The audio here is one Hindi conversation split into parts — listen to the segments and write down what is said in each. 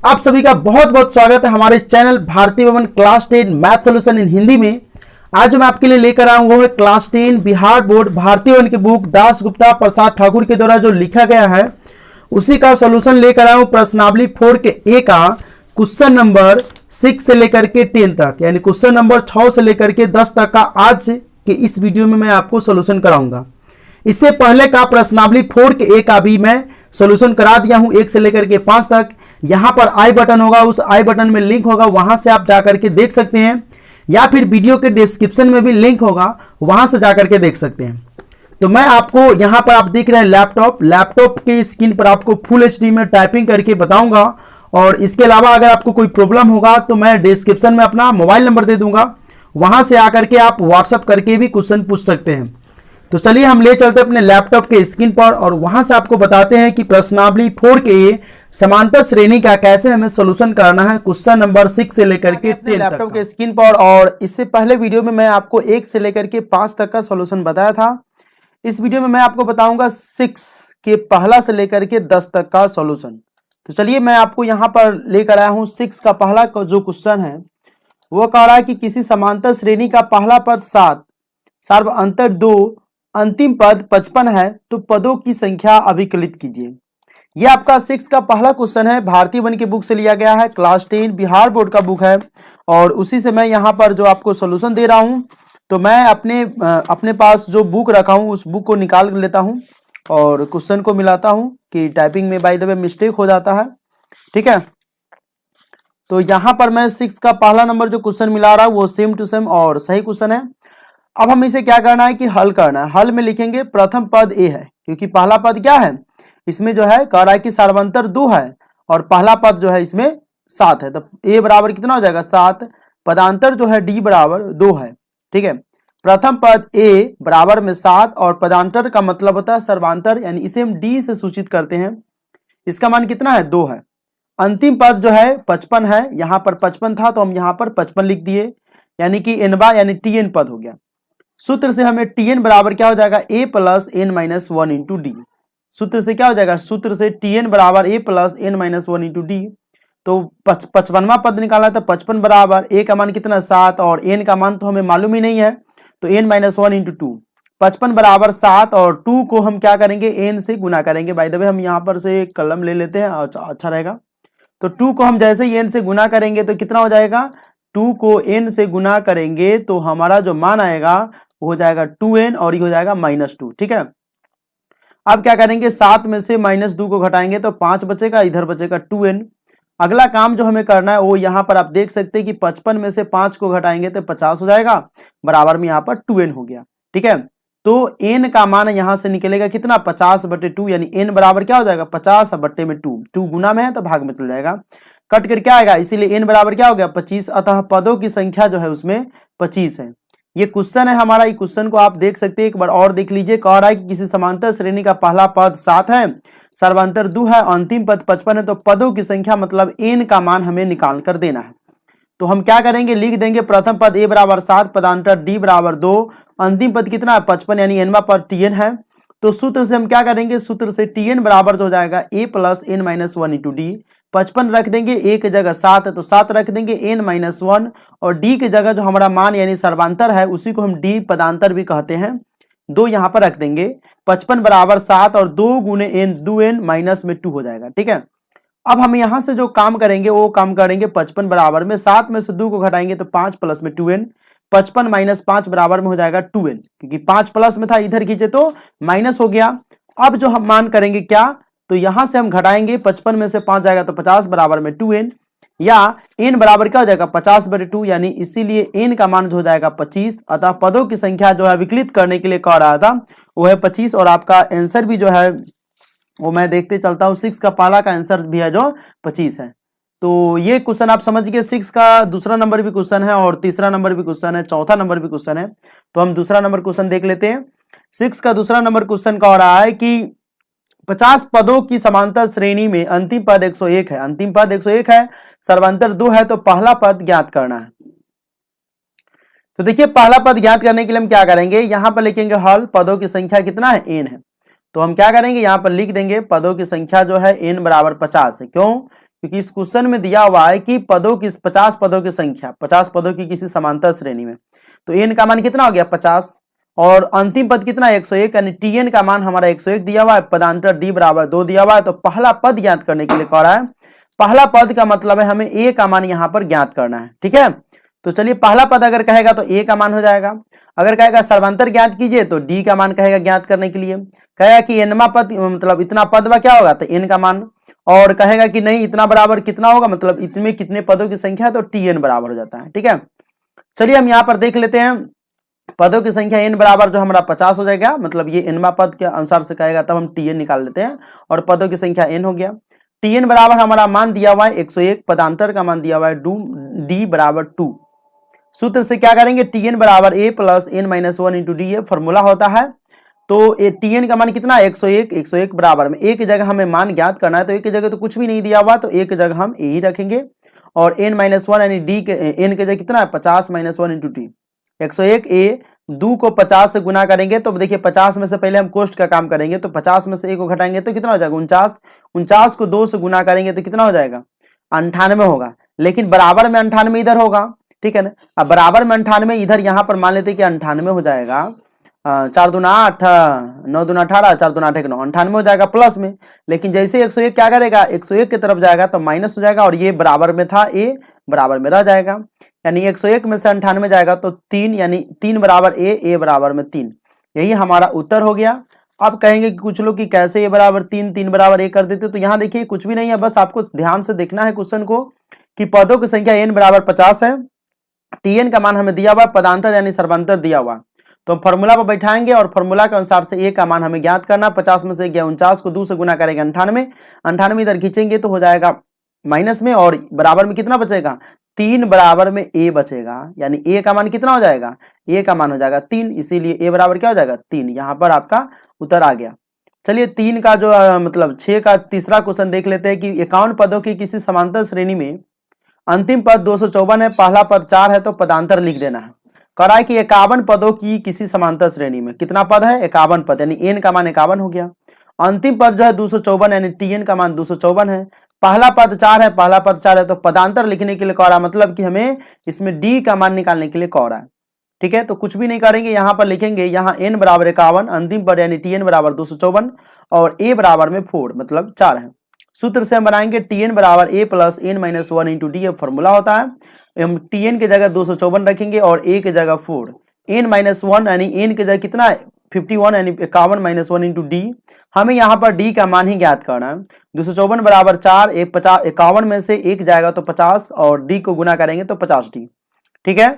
आप सभी का बहुत बहुत स्वागत है हमारे चैनल भारतीय भवन class 10 math solution in Hindi में। आज जो मैं आपके लिए लेकर आया हूं वो है क्लास 10 बिहार बोर्ड भारतीय भवन की बुक दास गुप्ता प्रसाद ठाकुर के द्वारा जो लिखा गया है उसी का सॉल्यूशन लेकर आया हूं। प्रश्नावली 4 के ए का क्वेश्चन नंबर 6 से लेकर के 10 तक, यानी क्वेश्चन नंबर 6 से लेकर के 10 तक का आज के इस वीडियो में मैं आपको सॉल्यूशन कराऊंगा। इससे पहले का प्रश्नावली 4 के ए का भी मैं सॉल्यूशन करा दिया हूं 1 से लेकर के 5 तक। यहां पर आई बटन होगा, उस आई बटन में लिंक होगा, वहां से आप जाकर के देख सकते हैं, या फिर वीडियो के डिस्क्रिप्शन में भी लिंक होगा, वहां से जाकर के देख सकते हैं। तो मैं आपको यहां पर आप देख रहे हैं लैपटॉप के स्क्रीन पर आपको फुल एचडी में टाइपिंग करके बताऊंगा। और इसके अलावा अगर आपको कोई प्रॉब्लम होगा तो मैं डिस्क्रिप्शन में अपना मोबाइल नंबर दे दूंगा, वहां से आकर के आप व्हाट्सअप करके भी क्वेश्चन पूछ सकते हैं। तो चलिए हम ले चलते हैं अपने लैपटॉप के स्क्रीन पर और वहां से आपको बताते हैं कि प्रश्नावली 4 के समांतर श्रेणी का कैसे हमें सॉल्यूशन करना है क्वेश्चन नंबर 6 से लेकर के 10 लैपटॉप के स्क्रीन पर। और इससे पहले वीडियो में मैं आपको 1 से लेकर के 5 तक का सॉल्यूशन बताया था। इस वीडियो में मैं आपको बताऊंगा 6 के पहला से लेकर के 10 तक का सॉल्यूशन। तो चलिए मैं आपको यहां पर लेकर आया हूं 6 का पहला जो क्वेश्चन है वो कह रहा है कि किसी समांतर श्रेणी का पहला पद 7, सर्व अंतर 2, अंतिम पद 55 है तो पदों की संख्या अभिकलित कीजिए। यह आपका 6 का पहला क्वेश्चन है, भारतीय वन की बुक से लिया गया है, क्लास 10 बिहार बोर्ड का बुक है और उसी से मैं यहाँ पर जो आपको सॉल्यूशन दे रहा हूँ। तो मैं अपने पास जो बुक रखा हूँ उस बुक को निकाल लेता हूँ और क्वेश्चन को मिलाता हूँ कि टाइपिंग में बाय द वे मिस्टेक हो जाता है, ठीक है। तो यहाँ पर मैं 6 का पहला नंबर जो क्वेश्चन मिला रहा हूँ वो सेम टू सेम और सही क्वेश्चन है। अब हम इसे क्या करना है कि हल करना है। हल में लिखेंगे प्रथम पद ए है, क्योंकि पहला पद क्या है इसमें जो है कह रहा है कि सर्वांतर 2 है और पहला पद जो है इसमें 7 है। तो ए बराबर कितना हो जाएगा 7, पदांतर जो है डी बराबर 2 है, ठीक है। प्रथम पद ए बराबर में 7 और पदांतर का मतलब होता है सर्वांतर, यानी इसे हम डी से सूचित करते हैं। इसका मान कितना है 2 है। अंतिम पद जो है 55 है, यहाँ पर 55 था तो हम यहाँ पर 55 लिख दिए, यानी कि एनबा यानी टीएन पद हो गया। सूत्र से हमें टीएन बराबर क्या हो जाएगा A plus N minus 1 into D. सूत्र से क्या हो जाएगा, सूत्र से टीएन बराबर ए plus N minus 1 into D. तो 55वां पद निकाला था, 55 बराबर ए का मान कितना 7 और एन का मान तो हमें मालूम ही नहीं है, तो एन माइनस 1 इंटू 2। 55 बराबर 7 और 2 को हम क्या करेंगे एन से गुना करेंगे। बाय द वे हम यहाँ पर से कलम ले लेते हैं, अच्छा रहेगा। तो 2 को हम जैसे ही एन से गुना करेंगे तो कितना हो जाएगा, 2 को एन से गुना करेंगे तो हमारा जो मान आएगा वो हो जाएगा 2n और ये हो जाएगा -2, ठीक है। अब क्या करेंगे 7 में से -2 को घटाएंगे तो 5 बचेगा, इधर बचेगा 2n। अगला काम जो हमें करना है वो यहाँ पर आप देख सकते हैं कि 55 में से 5 को घटाएंगे तो 50 हो जाएगा, बराबर में यहाँ पर 2n हो गया, ठीक है। तो n का मान यहाँ से निकलेगा कितना 50/2, यानी n बराबर क्या हो जाएगा 50/2। 2 गुना में है तो भाग में चल जाएगा, कट कर क्या आएगा, इसीलिए n बराबर क्या हो गया 25। अतः पदों की संख्या जो है उसमें 25 है। ये क्वेश्चन है हमारा, ये क्वेश्चन को आप देख सकते हैं, एक बार और देख लीजिए। कह रहा है कि किसी समांतर श्रेणी का पहला पद 7 है, सर्वांतर 2 है, अंतिम पद 55 है तो पदों की संख्या मतलब n का मान हमें निकाल कर देना है। तो हम क्या करेंगे लिख देंगे प्रथम पद a बराबर 7, पदांतर d बराबर 2, अंतिम पद कितना है 55 यानी एनवा पद tn है। तो सूत्र से हम क्या करेंगे, सूत्र से tn बराबर जो हो जाएगा a plus n minus 1 into D. 55 रख देंगे, a की जगह 7 है तो 7 रख देंगे, n माइनस 1 और d की जगह जो हमारा मान यानी सर्वांतर है उसी को हम d पदांतर भी कहते हैं, 2 यहाँ पर रख देंगे। 55 बराबर 7 और 2 गुने n 2n माइनस में 2 हो जाएगा, ठीक है। अब हम यहाँ से जो काम करेंगे वो काम करेंगे 55 बराबर में 7 में से 2 को घटाएंगे तो 5 प्लस में 2n, 55 माइनस 5 बराबर में हो जाएगा 2n, क्योंकि 5 प्लस में था इधर खींचे तो माइनस हो गया। अब जो हम मान करेंगे क्या, तो यहां से हम घटाएंगे 55 में से 5 जाएगा तो 50 बराबर में 2n, या n बराबर क्या हो जाएगा 50/2, यानी इसीलिए n का मान जो हो जाएगा 25। अतः पदों की संख्या जो है विकलित करने के लिए कह रहा था वो है 25 और आपका आंसर भी जो है वो मैं देखते चलता हूँ 6 का पहला का आंसर भी है जो 25 है। तो ये क्वेश्चन आप समझ गए, 6 का दूसरा नंबर भी क्वेश्चन है और तीसरा नंबर भी क्वेश्चन है, चौथा नंबर भी क्वेश्चन है। तो हम दूसरा नंबर क्वेश्चन देख लेते हैं। 6 का दूसरा नंबर क्वेश्चन कह रहा है कि 50 पदों की समांतर श्रेणी में अंतिम पद 101 है, अंतिम पद 101 है, सर्वांतर 2 है तो पहला पद ज्ञात करना है। तो देखिए पहला पद ज्ञात करने के लिए हम क्या करेंगे, यहां पर लिखेंगे हल, पदों की संख्या कितना है n है, तो हम क्या करेंगे यहाँ पर लिख देंगे पदों की संख्या जो है n बराबर 50 है। क्यों, क्योंकि इस क्वेश्चन में दिया हुआ है कि पदों की 50 पदों की संख्या 50 पदों की किसी समांतर श्रेणी में, तो n का मान कितना हो गया 50 और अंतिम पद कितना 101, यानी tn का मान हमारा 101 दिया हुआ है, पदांतर d बराबर 2 दिया हुआ है। तो पहला पद ज्ञात करने के लिए कह रहा है, पहला पद का मतलब है हमें a का मान यहां पर ज्ञात करना है। ठीक है, तो चलिए पहला पद अगर कहेगा तो a का मान हो जाएगा, अगर कहेगा सर्वांतर ज्ञात कीजिए तो d का मान कहेगा ज्ञात करने के लिए, कहेगा कि nवा पद मतलब इतना पद व क्या होगा तो n का मान, और कहेगा कि नहीं इतना बराबर कितना होगा मतलब इतने कितने पदों की संख्या है तो tn बराबर हो जाता है। ठीक है, चलिए हम यहाँ पर देख लेते हैं पदों की संख्या n बराबर जो हमारा 50 हो जाएगा, मतलब ये nवा पद के अनुसार से कहेगा तब हम tn निकाल लेते हैं और पदों की संख्या n हो गया। tn बराबर हमारा मान दिया हुआ है 101, पदांतर का मान दिया हुआ है d बराबर 2। सूत्र से क्या करेंगे tn बराबर a plus n minus 1 into D, ये फॉर्मूला होता है। तो tn का मान कितना है 101, 101 बराबर में एक जगह हमें मान ज्ञात करना है, तो एक जगह तो कुछ भी नहीं दिया हुआ तो एक जगह हम a ही रखेंगे और n माइनस 1 यानी d के n के जगह कितना है 50 माइनस 1 इंटू टी, 101 a 2 को 50 से गुना करेंगे तो देखिए 50 में से पहले हम कोष्ट का काम करेंगे, तो 50 में से a को घटाएंगे तो कितना हो जाएगा 49, 49 को 2 से गुना करेंगे तो कितना हो जाएगा 98 होगा, लेकिन बराबर में 98 इधर होगा। ठीक है ना, अब बराबर में 98 इधर यहाँ पर मान लेते हैं कि 98 हो जाएगा, 4 दूना 8, 9 दूना 18, 4 दूना 8 9, 98 हो जाएगा प्लस में। लेकिन जैसे 101 क्या करेगा 101 की तरफ जाएगा तो माइनस हो जाएगा, और ये बराबर में था a बराबर में रह जाएगा, यानी 101 में से 98 जाएगा तो 3, यानी 3 बराबर a बराबर में 3, यही हमारा उत्तर हो गया। अब कहेंगे कि कुछ लोग कि कैसे a बराबर 3 3 बराबर a कर देते, तो यहाँ देखिए कुछ भी नहीं है, बस आपको ध्यान से देखना है क्वेश्चन को कि पदों की संख्या n बराबर 50 है, tn का मान हमें दिया हुआ, पदांतर यानी सर्वांतर दिया हुआ, तो हम फॉर्मूला पर बैठाएंगे और फॉर्मूला के अनुसार से a का मान हमें ज्ञात करना। 50 में से गया 49 को 2 से गुना करेंगे 98, 98 इधर खींचेंगे तो हो जाएगा माइनस में, और बराबर में कितना बचेगा 3 बराबर में a बचेगा, यानी a का मान कितना हो जाएगा a का मान हो जाएगा 3, इसीलिए a बराबर क्या हो जाएगा 3, यहाँ पर आपका उत्तर आ गया। चलिए 3 का जो मतलब 6 का तीसरा क्वेश्चन देख लेते हैं कि 51 पदों की किसी समांतर श्रेणी में अंतिम पद 254 है, पहला पद 4 है, तो पदांतर लिख देना है। कह रहा है कि 51 पदों की किसी समांतर श्रेणी में कितना पद है 51 पद, यानी n का मान 51 हो गया, अंतिम पद जो है 254 यानी tn का मान 254 है, पहला पद 4 है, पहला पद 4 है, तो पदांतर लिखने के लिए कह रहा है, मतलब कि हमें इसमें d का मान निकालने के लिए कह रहा है। ठीक है, तो कुछ भी नहीं करेंगे, यहाँ पर लिखेंगे यहाँ n बराबर 51, अंतिम पद यानी tn बराबर 254 और a बराबर में 4 मतलब 4 है। सूत्र से हम बनाएंगे tn बराबर a plus n minus 1 into D, formula होता है, हम tn की जगह 254 रखेंगे और a की जगह 4, n माइनस 1 यानी n की जगह कितना है 51 यानी 51 माइनस 1 इंटू डी, हमें यहाँ पर d का मान ही ज्ञात करना है। 254 बराबर 4, 51 में से 1 जाएगा तो 50 और d को गुना करेंगे तो 50d। ठीक है,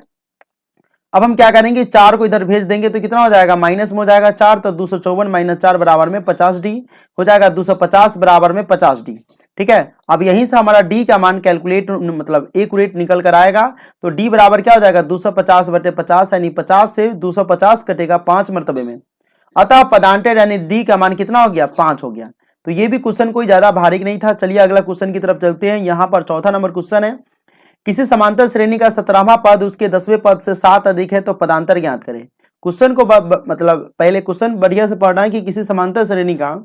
अब हम क्या करेंगे 4 को इधर भेज देंगे तो कितना हो जाएगा माइनस में हो जाएगा 4, तो 254 माइनस 4 बराबर में 50d हो जाएगा, 250 बराबर में 50d। ठीक है, अब यहीं से हमारा d का मान कैलकुलेट मतलब एक्यूरेट निकल कर आएगा, तो d बराबर क्या हो जाएगा 250 बटे 50, यानी 50 से 250 कटेगा 5 मरतबे में, अतः पदांतर यानी d का मान कितना हो गया 5 हो गया। तो ये भी क्वेश्चन कोई ज्यादा भारी नहीं था। चलिए अगला क्वेश्चन की तरफ चलते हैं। यहाँ पर चौथा नंबर क्वेश्चन है, किसी समांतर श्रेणी का 17वां पद उसके 10वें पद से 7 अधिक है तो पदांतर ज्ञात करें। क्वेश्चन को मतलब पहले क्वेश्चन बढ़िया से पढ़ना है कि किसी समांतर श्रेणी का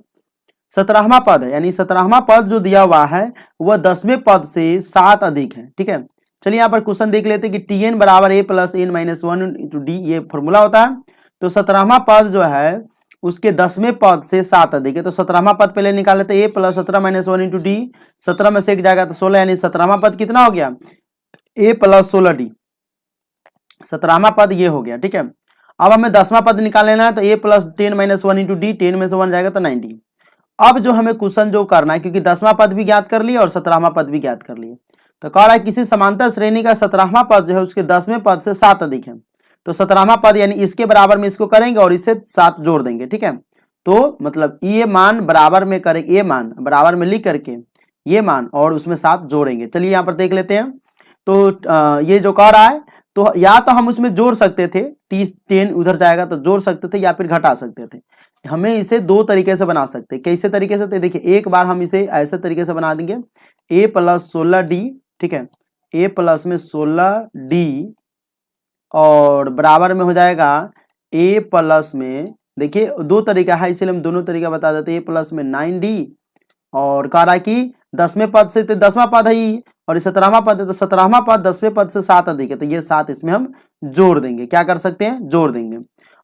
17वां पद है, यानी 17वां पद जो दिया हुआ है वह 10वें पद से 7 अधिक है। ठीक है, चलिए यहाँ पर क्वेश्चन देख लेते हैं कि tn बराबर a plus n minus 1 into D, ये फॉर्मूला होता है। तो 17वां पद जो है उसके 10वें पद से 7 अधिक है, तो 17वां पद पहले निकाल लेते हैं, a plus 17 minus 1 into D, 17 में से 1 जाएगा तो 16, यानी 17वां पद कितना हो गया a प्लस 16d, 17वां पद ये हो गया। ठीक है, अब हमें 10वां पद निकाल लेना है, तो a plus 10 minus 1 into D, 10 में से 1 जाएगा तो 90। अब जो हमें क्वेश्चन जो करना है, क्योंकि 10वां पद भी ज्ञात कर लिए और 17वां पद भी ज्ञात कर लिए, तो कह रहा है किसी समांतर श्रेणी का 17वां पद जो है उसके 10वें पद से 7 अधिक है, तो 17वां पद यानी इसके बराबर में इसको करेंगे और इससे 7 जोड़ देंगे। ठीक है, तो मतलब ये मान बराबर में करेंगे, ये मान बराबर में लिख करके ये मान और उसमें 7 जोड़ेंगे। चलिए यहाँ पर देख लेते हैं। तो ये जो कह रहा है, तो या तो हम उसमें जोड़ सकते थे, 30 10 उधर जाएगा तो जोड़ सकते थे या फिर घटा सकते थे। हमें इसे दो तरीके से बना सकते हैं। कैसे तरीके से, तो देखिए एक बार हम इसे ऐसे तरीके से बना देंगे, a प्लस 16d, ठीक है, a प्लस में 16d और बराबर में हो जाएगा a प्लस में, देखिए दो तरीका है इसलिए हम दोनों तरीका बता देते हैं, a प्लस में 9d और कह रहा है कि 10वें पद से, तो 10वां पद है ये, और 17वां पद है, तो 17वां पद 10वें पद से 7 अधिक है, तो ये 7 इसमें हम जोड़ देंगे। क्या कर सकते हैं? जोड़ देंगे।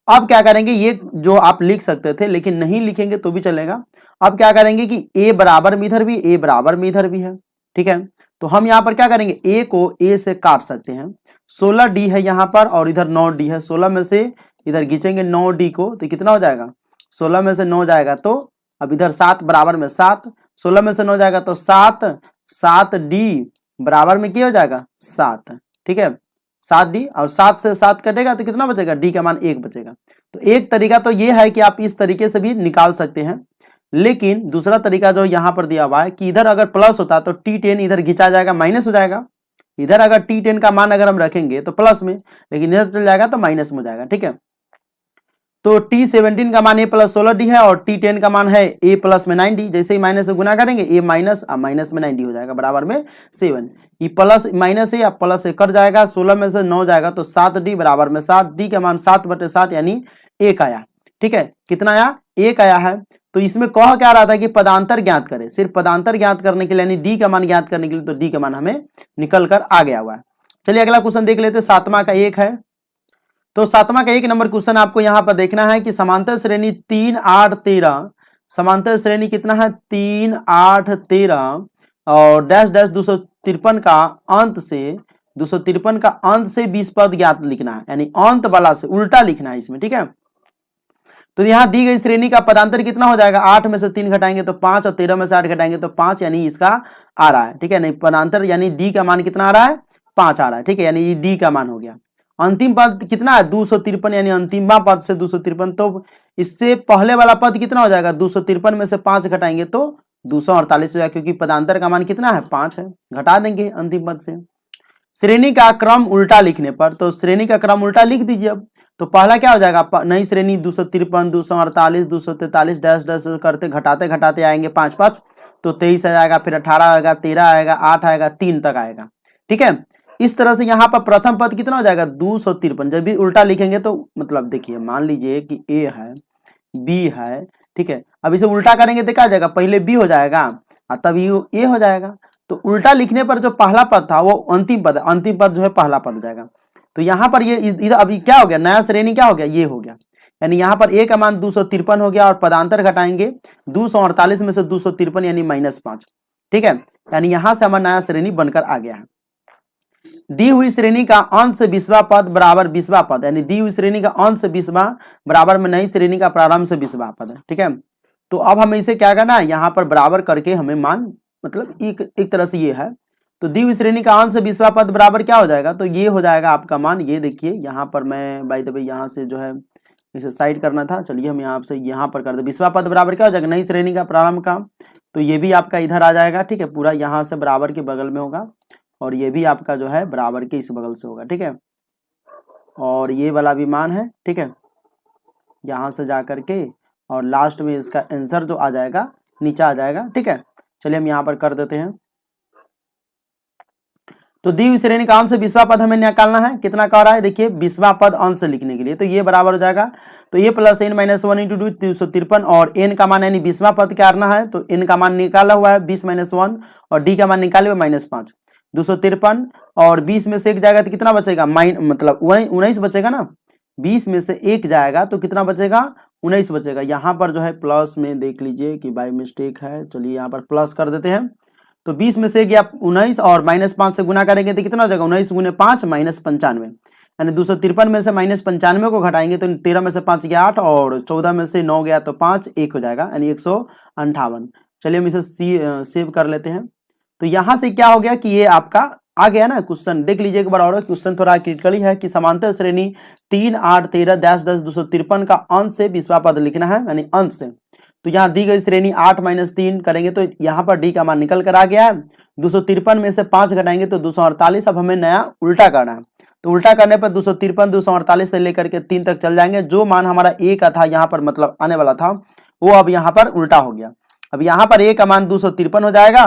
अब क्या करेंगे, ये जो आप लिख सकते थे लेकिन नहीं लिखेंगे तो भी चलेगा। अब क्या करेंगे कि a बराबर में इधर भी, a बराबर में इधर भी है, ठीक है। तो हम यहाँ पर क्या करेंगे, a को a से काट सकते हैं। 16d है यहाँ पर और इधर 9d है, 16 में से इधर खींचेंगे 9d को, तो कितना हो जाएगा, 16 में से 9 जाएगा तो अब इधर 7 बराबर में 7, 16 में से 9 जाएगा तो 7, 7d बराबर में क्या हो जाएगा, 7, ठीक है। 7d और 7 से 7 कटेगा तो कितना बचेगा, d का मान 1 बचेगा। तो एक तरीका तो ये है कि आप इस तरीके से भी निकाल सकते हैं, लेकिन दूसरा तरीका जो यहाँ पर दिया हुआ है कि इधर अगर प्लस होता तो t10 इधर खिंचा जाएगा, माइनस हो जाएगा। इधर अगर t10 का मान अगर हम रखेंगे तो प्लस में, लेकिन इधर चल जाएगा तो माइनस में हो जाएगा, ठीक है। तो t17 का मान a प्लस 16d है और t10 का मान है a प्लस में 9d। जैसे ही माइनस से गुना करेंगे a माइनस माइनस में 9d हो जाएगा बराबर में 7। ये प्लस माइनस है, अब प्लस से कट जाएगा, 16 में से 9 जाएगा तो 7d बराबर में 7d का मान 7/7 यानी 1 आया, ठीक है। कितना आया, 1 आया है। तो इसमें कह क्या रहा था कि पदांतर ज्ञात करें, सिर्फ पदांतर ज्ञात करने के लिए यानी d का मान ज्ञात करने के लिए, तो d का मान हमें निकल कर आ गया हुआ है। चलिए अगला क्वेश्चन देख लेते, 7वां का 1 है। तो 7वां का 1 नंबर क्वेश्चन आपको यहां पर देखना है कि समांतर श्रेणी 3 8 13, समांतर श्रेणी कितना है 3 8 13 और डैश डैश 253 का अंत से 253 का अंत से 20 पद ज्ञात लिखना है, यानी अंत वाला से उल्टा लिखना है इसमें, ठीक है। तो यहां दी गई श्रेणी का पदांतर कितना हो जाएगा, 8 में से 3 घटाएंगे तो 5 और 13 में से 8 घटाएंगे तो 5, यानी इसका आ रहा है, ठीक है। नहीं पदांतर यानी डी का मान कितना आ रहा है, 5 आ रहा है, ठीक है, यानी ये डी का मान हो गया। अंतिम पद कितना है 253, यानी अंतिमा पद से 253, तो इससे पहले वाला पद कितना हो जाएगा, 253 में से 5 घटाएंगे तो 248 हो जाएगा, क्योंकि पदांतर का मान कितना है 5 है, घटा देंगे अंतिम पद से। श्रेणी का क्रम उल्टा लिखने पर, तो श्रेणी का क्रम उल्टा लिख दीजिए। अब तो पहला क्या हो जाएगा, नई श्रेणी 253 248 243 डैश डैश करते घटाते घटाते आएंगे 5 5, तो 23 आ जाएगा, फिर 18 आएगा, 13 आएगा, 8 आएगा, 3 तक आएगा, ठीक है। इस तरह से यहाँ पर प्रथम पद कितना हो जाएगा 253। जब भी उल्टा लिखेंगे तो मतलब देखिए मान लीजिए कि ए है बी है, ठीक है। अब इसे उल्टा करेंगे तो क्या हो जाएगा, पहले बी हो जाएगा और तब ए हो जाएगा। तो उल्टा लिखने पर जो पहला पद था वो अंतिम पद है, अंतिम पद जो है पहला पद हो जाएगा। तो यहाँ पर ये इधर अभी क्या हो गया, नया श्रेणी क्या हो गया, ये हो गया, यानी यहाँ पर ए का मान 253 हो गया और पदांतर घटाएंगे 248 में से 253 यानी -5, ठीक है। यानी यहां से हमारा नया श्रेणी बनकर आ गया है। दी हुई श्रेणी का अंत से 20वां पद बराबर 20वां पद, यानी दी हुई श्रेणी का अंत से 20वां बराबर में नई श्रेणी का प्रारंभ से 20वां पद है, ठीक है। तो अब हमें इसे क्या करना है, यहाँ पर बराबर करके हमें मान मतलब एक तरह से ये है। तो दी हुई श्रेणी का अंत से 20वां पद बराबर क्या हो जाएगा, तो ये हो जाएगा आपका मान, ये देखिए यहाँ पर मैं बाय द वे यहाँ से जो है इसे साइड करना था, चलिए हम यहाँ से यहाँ पर कर दे। 20वां पद बराबर क्या हो जाएगा, नई श्रेणी का प्रारंभ का, तो ये भी आपका इधर आ जाएगा, ठीक है। पूरा यहाँ से बराबर के बगल में होगा और ये भी आपका जो है बराबर के इस बगल से होगा, ठीक है। और ये वाला भी मान है, ठीक है, यहाँ से जा करके और लास्ट में इसका आंसर जो आ जाएगा नीचे आ जाएगा, ठीक है। चलिए हम यहाँ पर कर देते हैं। तो दी हुई श्रेणी का अंत से 20वां पद हमें निकालना है, कितना कह रहा है देखिए 20वां पद अंत से लिखने के लिए, तो ये बराबर हो जाएगा, तो ये प्लस n - 1 इंटू 253 और n का मान यानी 20वां पद क्या करना है, तो n का मान निकाला हुआ है 20 - 1 और d का मान निकाले हुए -5, 253 और 20 में से 1 जाएगा तो कितना बचेगा, मतलब 19 बचेगा ना, 20 में से 1 जाएगा तो कितना बचेगा 19 बचेगा। यहाँ पर जो है प्लस में देख लीजिए कि बाय मिस्टेक है, चलिए यहाँ पर प्लस कर देते हैं। तो 20 में से गया 19 और -5 से गुना करेंगे तो कितना हो जाएगा 19 गुने 5 -95, यानी 253 में से -95 को घटाएंगे तो 13 में से 5 गया 8 और 14 में से 9 गया तो 5 1 हो जाएगा, यानी 158। चलिए हम इसे सेव कर लेते हैं। तो यहाँ से क्या हो गया कि ये आपका आ गया ना क्वेश्चन, देख लीजिए एक बार और, क्वेश्चन थोड़ा क्रिटिकली है कि समांतर श्रेणी 3 8 13 डैश 10 253 का अंत से 20वां पद लिखना है, यानी अंत से। तो यहाँ दी गई श्रेणी 8 - 3 करेंगे तो यहाँ पर डी का मान निकल कर आ गया है, 253 में से 5 घटाएंगे तो 248। अब हमें नया उल्टा करना है, तो उल्टा करने पर 253 248 से लेकर के 3 तक चल जाएंगे। जो मान हमारा ए का था यहाँ पर मतलब आने वाला था वो अब यहाँ पर उल्टा हो गया। अब यहाँ पर ए का मान 253 हो जाएगा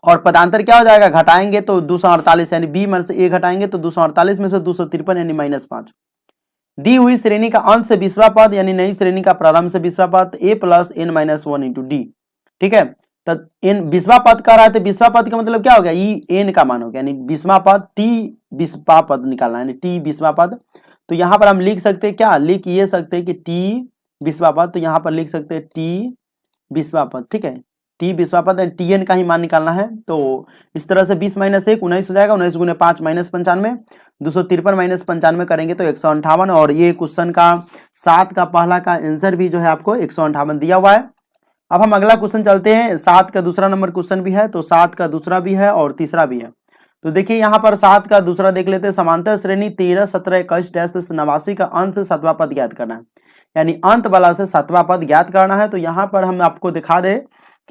और पदांतर क्या हो जाएगा, घटाएंगे तो 248, यानी बी में से ए घटाएंगे तो 248 में से 253 यानी -5। दी हुई श्रेणी का अंत से 20वां पद यानी नई श्रेणी का प्रारंभ से 20वां पद a plus n - 1 into D, ठीक है। तो एन 20वां पद कह रहा है, तो 20वां पद का मतलब क्या हो गया, ई एन का मान हो गया, यानी 20वां पद, टी 20वां पद निकालना है, यानी टी 20वां पद। तो यहाँ पर हम लिख सकते हैं क्या, लिख ये सकते हैं कि टी 20वां पद, तो यहाँ पर लिख सकते हैं टी 20वां पद, ठीक है, टी 20वां पद, टी एन का ही मान निकालना है। तो इस तरह से 20 माइनस 1 19 हो जाएगा, 19 गुने 5 माइनस 95, 253 माइनस 95 करेंगे तो 158। और ये क्वेश्चन का 7 का पहला का आंसर भी जो है आपको 158 दिया हुआ है। अब हम अगला क्वेश्चन चलते हैं, 7 का दूसरा नंबर क्वेश्चन भी है, तो 7 का दूसरा भी है और तीसरा भी है। तो देखिए यहाँ पर 7 का दूसरा देख लेते हैं, समांतर श्रेणी 13 17 21 डैश 89 का अंत से 7वां पद ज्ञात करना है, यानी अंत वाला से 7वां पद ज्ञात करना है। तो यहाँ पर हम आपको दिखा दे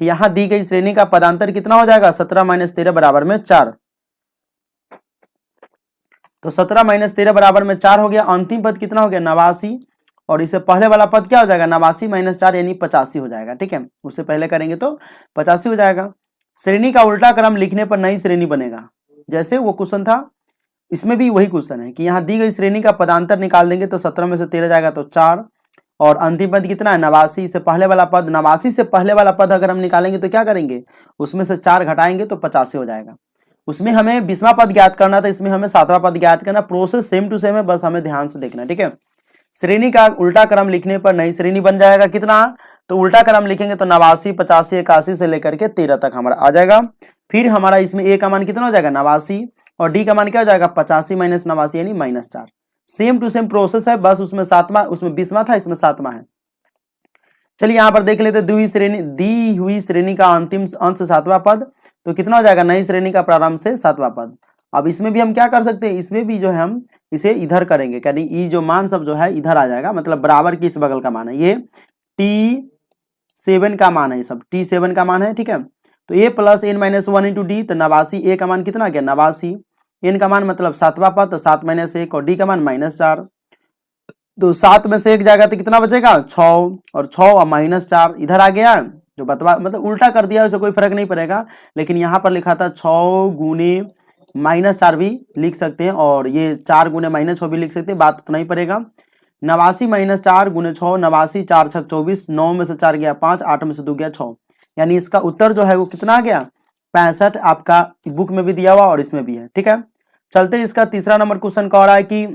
कि यहाँ दी गई श्रेणी का पदांतर कितना हो जाएगा, 17 माइनस 13 बराबर में 4। तो 17 माइनस 13 बराबर में 4 हो गया। अंतिम पद कितना हो गया, 89, और इससे पहले वाला पद क्या हो जाएगा, 89 माइनस 4 यानी 85 हो जाएगा, ठीक है, उससे पहले करेंगे तो 85 हो जाएगा। श्रेणी का उल्टा क्रम लिखने पर नई श्रेणी बनेगा, जैसे वो क्वेश्चन था, इसमें भी वही क्वेश्चन है कि यहाँ दी गई श्रेणी का पदांतर निकाल देंगे तो 17 में से 13 जाएगा तो 4, और अंतिम पद कितना है, 89 से पहले वाला पद, 89 से पहले वाला पद अगर हम निकालेंगे तो क्या करेंगे, उसमें से 4 घटाएंगे तो 85 हो जाएगा। उसमें हमें 20वां पद ज्ञात करना था, इसमें हमें 7वां पद ज्ञात करना। प्रोसेस सेम टू सेम है, बस हमें ध्यान से देखना, ठीक है। श्रेणी का उल्टा क्रम लिखने पर नई श्रेणी बन जाएगा, कितना, तो उल्टा क्रम लिखेंगे तो 89 85 81 से लेकर के 13 तक हमारा आ जाएगा। फिर हमारा इसमें ए का मान कितना हो जाएगा, 89, और डी का मान क्या हो जाएगा, 85 माइनस 89 यानी -4। सेम टू सेम प्रोसेस है, बस उसमें 7वां, उसमें 20वां था, इसमें 7वां है। चलिए यहाँ पर देख लेते, दी हुई श्रेणी का अंतिम अंश 7वां पद, तो कितना हो जाएगा, नई श्रेणी का प्रारंभ से 7वां पद। अब इसमें भी हम क्या कर सकते हैं, इसमें भी जो है हम इसे इधर करेंगे, यानी ये जो मान सब जो है इधर आ जाएगा, मतलब बराबर की इस बगल का मान है, ये T7 का मान है, सब T7 का मान है, ठीक है। तो a plus N minus 1 into D, तो 89, ए का मान कितना गया, 89, एन का मान मतलब 7वां पद, तो 7 माइनस 1, और डी का मान -4। तो 7 में से 1 जाएगा तो कितना बचेगा, 6, और 6 और -4 इधर आ गया, जो बतवा मतलब उल्टा कर दिया, उससे कोई फर्क नहीं पड़ेगा, लेकिन यहाँ पर लिखा था 6 गुने -4 भी लिख सकते हैं, और ये 4 गुने -6 भी लिख सकते हैं, बात तो नहीं पड़ेगा। 89 माइनस 4 गुने 6, 89, 4 6 24, 9 में से 4 गया 5, 8 में से 2 गया 6, यानी इसका उत्तर जो है वो कितना आ गया, 65। आपका बुक में भी दिया हुआ और इसमें भी है, ठीक है। चलते इसका तीसरा नंबर क्वेश्चन कह रहा है कि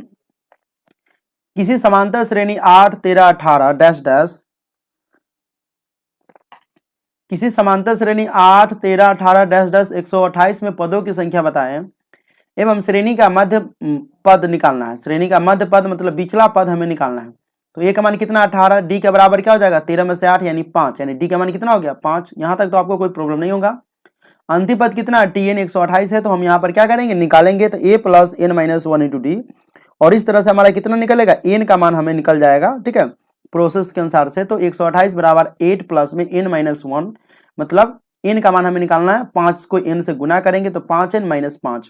किसी समांतर श्रेणी 8 13 18 डैश डैश, किसी समांतर श्रेणी 8 13 18 डैश डैश 128 में पदों की संख्या बताएं एवं श्रेणी का मध्य पद निकालना है। श्रेणी का मध्य पद मतलब पिछला पद हमें निकालना है। तो ए का मान कितना 18, डी के बराबर क्या हो जाएगा 13 में से 8 यानी 5, यानी डी का मान कितना हो गया 5। यहाँ तक तो आपको कोई प्रॉब्लम नहीं होगा। अंतिम पद कितना टी एन 128 है, तो हम यहाँ पर क्या करेंगे निकालेंगे, तो A plus N minus 1 into D, और इस तरह से हमारा कितना निकलेगा, एन का मान हमें निकल जाएगा, ठीक है, प्रोसेस के अनुसार से। तो 128 बराबर 8 प्लस में एन माइनस 1, मतलब एन का मान हमें निकालना है, 5 को एन से गुना करेंगे तो 5n माइनस 5।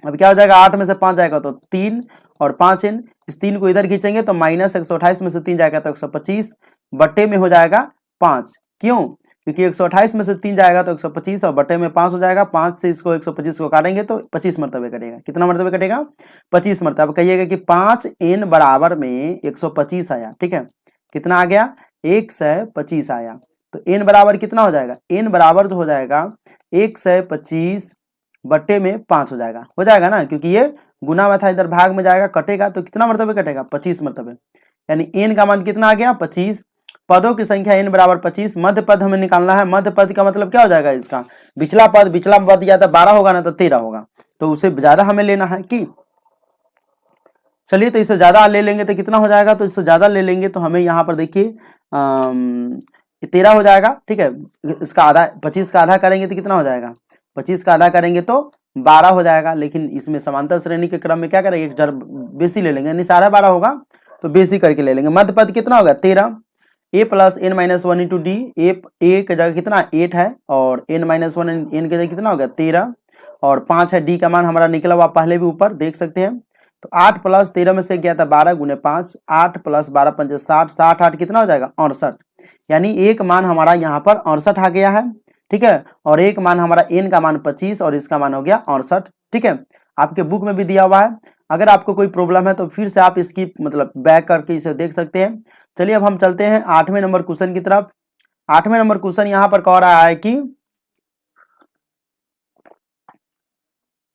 अब क्या हो जाएगा 8 में से 5 जाएगा तो 3 और 5n, इस 3 को इधर खींचेंगे तो माइनस 128 में से 3 जाएगा तो 125 बट्टे में हो जाएगा 5। क्यों? क्योंकि 128 में से 3 जाएगा तो 125 और बट्टे में 5 हो जाएगा। 5 से इसको 125 को काटेंगे तो 25 मरतबे कटेगा। कितना मरतबे कटेगा 25 मरतबे। कहिएगा कि 5n बराबर में 125 आया, ठीक है, कितना आ गया 125 आया। तो n बराबर कितना हो जाएगा, n बराबर तो हो जाएगा 125 बट्टे में 5 हो जाएगा ना, क्योंकि ये गुना में था, इधर भाग में जाएगा, कटेगा तो कितना मरतबे कटेगा 25 मरतबे, यानी n का मान कितना आ गया 25। पदों की संख्या n बराबर 25। मध्य पद हमें निकालना है। मध्य पद का मतलब क्या हो जाएगा इसका, पिछला पद या तो 12 होगा ना तो 13 होगा, तो उसे ज्यादा हमें लेना है कि, चलिए तो इससे ज्यादा ले लेंगे तो कितना हो जाएगा, तो इससे ज्यादा ले लेंगे तो हमें यहाँ पर देखिए 13 हो जाएगा, ठीक है, इसका आधा 25 का आधा करेंगे तो कितना हो जाएगा 25 का आधा करेंगे तो 12 हो जाएगा। लेकिन इसमें समांतर श्रेणी के क्रम में क्या करेंगे, एक जर बेसी ले लेंगे, यानी 12.5 होगा तो बेसी करके ले लेंगे। मध्य पद कितना होगा 13। A plus N minus 1 into D, A की जगह कितना 8 है और एन माइनस 1 एन की जगह कितना होगा 13 और 5 है। डी का मान हमारा निकला हुआ पहले भी ऊपर देख सकते हैं। तो 8 प्लस 13 में से गया था 12 गुने 5, 8 प्लस 12 पंच 60, 60 8 कितना हो जाएगा 68, यानी एक मान हमारा यहाँ पर 68 आ गया है, ठीक है, और एक मान हमारा एन का मान 25 और इसका मान हो गया 68, ठीक है, आपके बुक में भी दिया हुआ है। अगर आपको कोई प्रॉब्लम है तो फिर से आप इसकी मतलब बैक करके इसे देख सकते हैं। चलिए अब हम चलते हैं 8वें नंबर क्वेश्चन की तरफ। 8वें नंबर क्वेश्चन यहाँ पर कह रहा है कि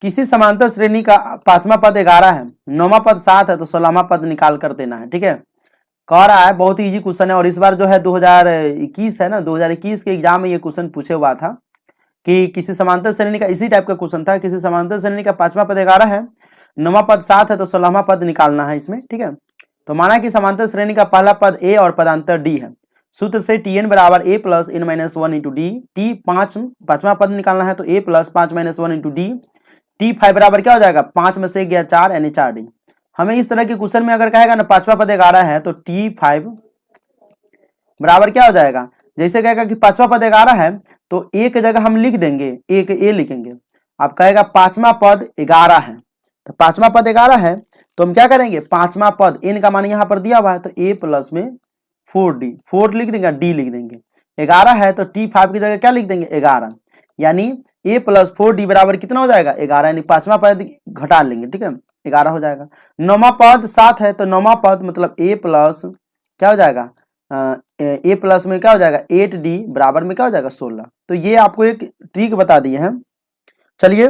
किसी समांतर श्रेणी का 5वां पद 11 है, 9वां पद 7 है, तो 16वां पद निकाल कर देना है। ठीक है, कह रहा है, बहुत ही इजी क्वेश्चन है और इस बार जो है 2021 है ना, 2021 के एग्जाम में ये क्वेश्चन पूछे हुआ था कि किसी समांतर श्रेणी का, इसी टाइप का क्वेश्चन था, किसी समांतर श्रेणी का 5वां पद 11 है, 9वां पद 7 है, तो 16वां पद निकालना है इसमें। ठीक है, तो माना कि समांतर श्रेणी का पहला पद ए और पदांतर डी है, सूत्र से Tn बराबर a plus n minus 1 into d, T 5वां पद निकालना है तो a plus 5 minus 1 into d, T5 बराबर क्या हो जाएगा, 5 में से गया 4 यानी 4d। हमें इस तरह के क्वेश्चन में अगर कहेगा ना 5वां पद 11 है तो T5 बराबर क्या हो जाएगा, जैसे कहेगा कि 5वां पद 11 है तो एक जगह हम लिख देंगे, एक ए लिखेंगे। अब कहेगा 5वां पद 11 है, तो 5वां पद 11 है तो हम क्या करेंगे, 5वां पद n का मान यहाँ पर दिया हुआ है तो a प्लस में 4d, 4 लिख देंगे, d लिख देंगे। 11 है तो T5 की जगह क्या लिख देंगे, 11, यानी a प्लस 4d बराबर कितना हो जाएगा, 11, यानी 5वां पद घटा लेंगे। ठीक है, 11 हो जाएगा। 9वां पद 7 है तो 9वां पद मतलब a प्लस क्या हो जाएगा, a प्लस में क्या हो जाएगा 8d बराबर में क्या हो जाएगा 16। तो ये आपको एक ट्रिक बता दिए हैं। चलिए,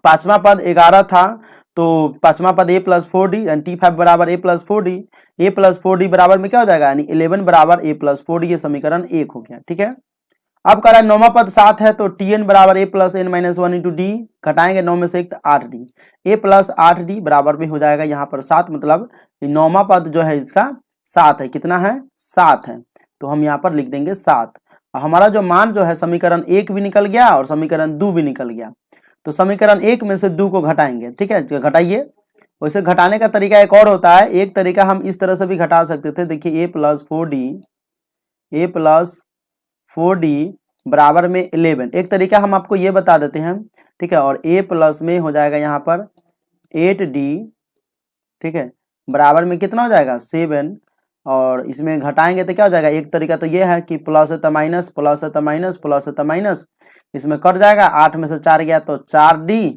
5वां पद 11 था तो 5वां पद a प्लस 4d यानी T5 बराबर a plus 4d, a plus 4d बराबर में क्या हो जाएगा, यानी 11 बराबर a प्लस 4d, ये समीकरण 1 हो गया। ठीक है, अब कह रहा है 9वां पद 7 है तो Tn बराबर a plus n minus 1 into D, घटाएंगे 9 में से 1 तो 8d, a प्लस 8d बराबर में हो जाएगा यहाँ पर 7, मतलब 9वां पद जो है इसका 7 है, कितना है 7 है, तो हम यहाँ पर लिख देंगे 7। हमारा जो मान जो है समीकरण 1 भी निकल गया और समीकरण 2 भी निकल गया, तो समीकरण 1 में से 2 को घटाएंगे। ठीक है, घटाइए। वैसे घटाने का तरीका एक और होता है, एक तरीका हम इस तरह से भी घटा सकते थे, देखिए a प्लस 4d बराबर में 11, एक तरीका हम आपको ये बता देते हैं। ठीक है, और a प्लस में हो जाएगा यहाँ पर 8d, ठीक है, बराबर में कितना हो जाएगा 7, और इसमें घटाएंगे तो क्या हो जाएगा, एक तरीका तो ये है कि प्लस है तो माइनस, प्लस है तो माइनस, प्लस है तो माइनस, इसमें कट जाएगा, 8 में से 4 गया तो 4d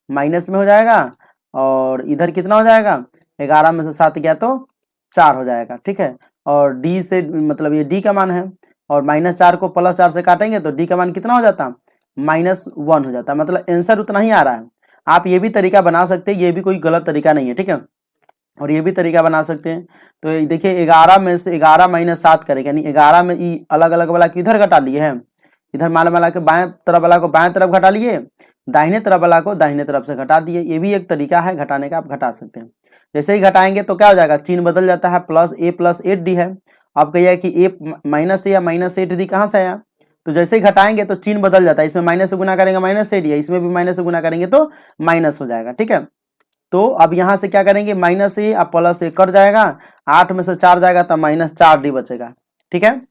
माइनस में हो जाएगा, और इधर कितना हो जाएगा 11 में से 7 गया तो 4 हो जाएगा। ठीक है, और d से मतलब ये d का मान है, और -4 को +4 से काटेंगे तो d का मान कितना हो जाता, -1 हो जाता, मतलब आंसर उतना ही आ रहा है। आप ये भी तरीका बना सकते हैं, ये भी कोई गलत तरीका नहीं है। ठीक है, और ये भी तरीका बना सकते हैं। तो देखिए 11 में से 11 माइनस 7 करेंगे, यानी 11 में ई अलग अलग वाला किधर घटा लिए हैं, इधर माला वाला के बाएं तरफ वाला को बाएं तरफ घटा लिए, दाहिने तरफ वाला को दाहिने तरफ से घटा दिए। ये भी एक तरीका है घटाने का, आप घटा सकते हैं। जैसे ही घटाएंगे तो क्या हो जाएगा, चिन्ह बदल जाता है, प्लस a प्लस 8d है। आप कहिए कि a माइनस या माइनस 8d कहाँ से आया, तो जैसे ही घटाएंगे तो चिन्ह बदल जाता है, इसमें माइनस से गुना करेंगे -8 है, इसमें भी माइनस से गुना करेंगे तो माइनस हो जाएगा। ठीक है, तो अब यहाँ से क्या करेंगे, माइनस ए अब प्लस ए कट जाएगा, 8 में से 4 जाएगा तो -4d बचेगा। ठीक है,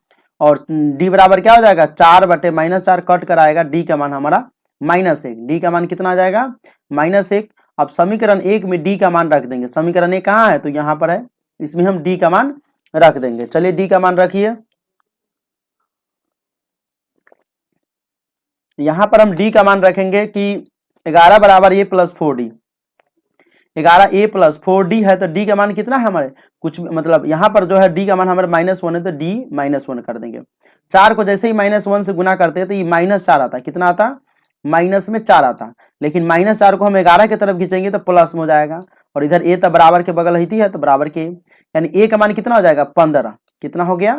और d बराबर क्या हो जाएगा 4 बटे -4 कट कर आएगा, d का मान हमारा -1, d का मान कितना आ जाएगा -1। अब समीकरण 1 में d का मान रख देंगे, समीकरण 1 कहाँ है तो यहाँ पर है, इसमें हम d का मान रख देंगे। चलिए d का मान रखिए, यहाँ पर हम d का मान रखेंगे कि 11 बराबर a plus 4d, 11 a plus 4d है तो d का मान कितना है हमारे, कुछ मतलब यहाँ पर जो है d का मान हमारे -1 है तो d -1 कर देंगे। 4 को जैसे ही -1 से गुना करते हैं तो ये -4 आता, कितना आता माइनस में 4 आता, लेकिन -4 को हम 11 की तरफ खींचेंगे तो प्लस में हो जाएगा, और इधर a तो बराबर के बगल ही है तो बराबर के, यानी a का मान कितना हो जाएगा 15, कितना हो गया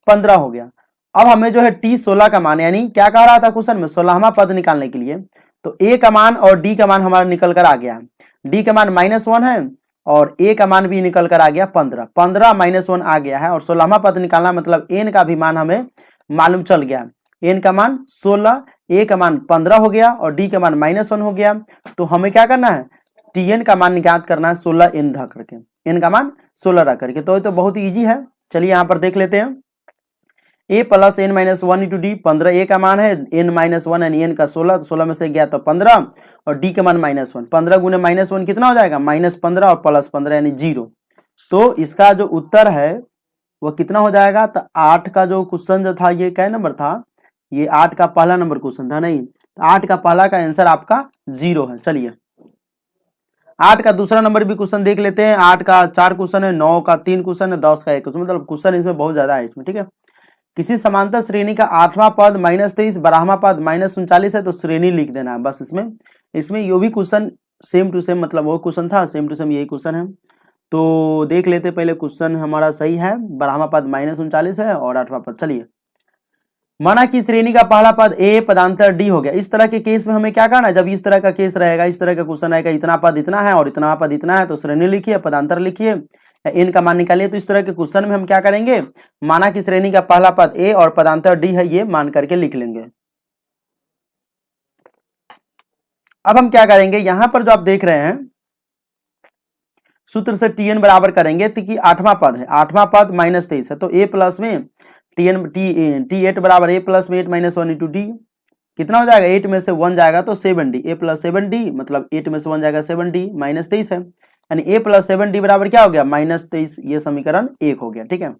15 हो गया। अब हमें जो है t 16 का मान, यानी क्या कह रहा था क्वेश्चन में 16वां पद निकालने के लिए, तो a का मान और d का मान हमारा निकल कर आ गया, d का मान -1 है और a का मान भी निकल कर आ गया 15, 15 -1 आ गया है, और 16वां पद निकालना मतलब n का भी मान हमें मालूम चल गया, n का मान 16, a का मान 15 हो गया और d का मान -1 हो गया। तो हमें क्या करना है, tn का मान ज्ञात करना है 16 n रख करके, n का मान 16 रख करके। तो बहुत ईजी है, चलिए यहाँ पर देख लेते हैं, a plus n minus 1 into D, 15 a का मान है, n माइनस 1 यानी n का 16, तो 16 में से गया तो 15, और d का मान -1, 15 गुने -1 कितना हो जाएगा -15 और +15 यानी 0। तो इसका जो उत्तर है वह कितना हो जाएगा, तो 8 का जो क्वेश्चन जो था ये क्या नंबर था, ये 8 का पहला नंबर क्वेश्चन था, नहीं तो 8 का पहला का आंसर आपका 0 है। चलिए 8 का दूसरा नंबर भी क्वेश्चन देख लेते हैं। 8 का 4 क्वेश्चन है, 9 का 3 क्वेश्चन है, 10 का 1 क्वेश्चन, मतलब क्वेश्चन इसमें बहुत ज्यादा है इसमें। ठीक है, किसी समांतर श्रेणी का 8वां पद -23, 12वां पद -39 है तो श्रेणी लिख देना है बस। इसमें ये भी क्वेश्चन सेम टू सेम, मतलब वो क्वेश्चन था सेम टू सेम, यही क्वेश्चन है। तो देख लेते पहले, क्वेश्चन हमारा सही है, 12वां पद -39 है और 8वां पद। चलिए, माना कि श्रेणी का पहला पद ए पदांतर डी हो गया। इस तरह के केस में हमें क्या करना है, जब इस तरह का केस रहेगा, इस तरह का क्वेश्चन आएगा, इतना पद इतना है और इतना पद इतना है, तो श्रेणी लिखिए, पदांतर लिखिए, एन का मान निकालिए। तो इस तरह के क्वेश्चन में हम क्या करेंगे, माना कि श्रेणी का पहला पद ए और पदांतर डी है, ये मान करके लिख लेंगे। अब हम क्या करेंगे, यहां पर जो आप देख रहे हैं सूत्र से टी एन बराबर करेंगे, तो कि 8वां पद है, 8वां पद -23 है, तो ए प्लस में टी एट बराबर ए प्लस में 8 - 1 इंटू डी, कितना हो जाएगा, 8 में से 1 जाएगा तो 7d, ए प्लस 7d मतलब 8 में से 1 जाएगा 7d, -23 है, यानी ए प्लस 7d बराबर क्या हो गया, -23। ये समीकरण 1 हो गया। ठीक है,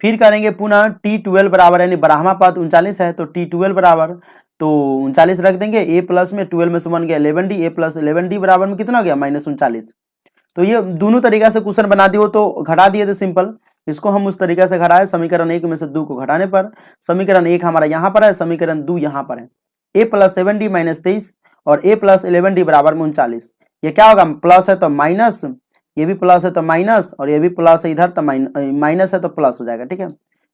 फिर करेंगे पुनः T12 बराबर, यानी 12वां पद 39 है, तो T12 बराबर, तो 39 रख देंगे, ए प्लस में 12 में से 1 गया 11d, ए प्लस 11d बराबर में कितना हो गया, -39। तो ये दोनों तरीका से क्वेश्चन बना दिए हो, तो घटा दिए थे सिंपल, इसको हम उस तरीका से घटाए, समीकरण 1 में से 2 को घटाने पर समीकरण 1 हमारा यहाँ पर है, समीकरण 2 यहाँ पर है। ए प्लस 7d -23 और ए प्लस 11d बराबर में 39। ये क्या होगा, प्लस है तो माइनस, ये भी प्लस है तो माइनस, और ये भी प्लस है इधर तो माइनस है तो प्लस हो जाएगा। ठीक है,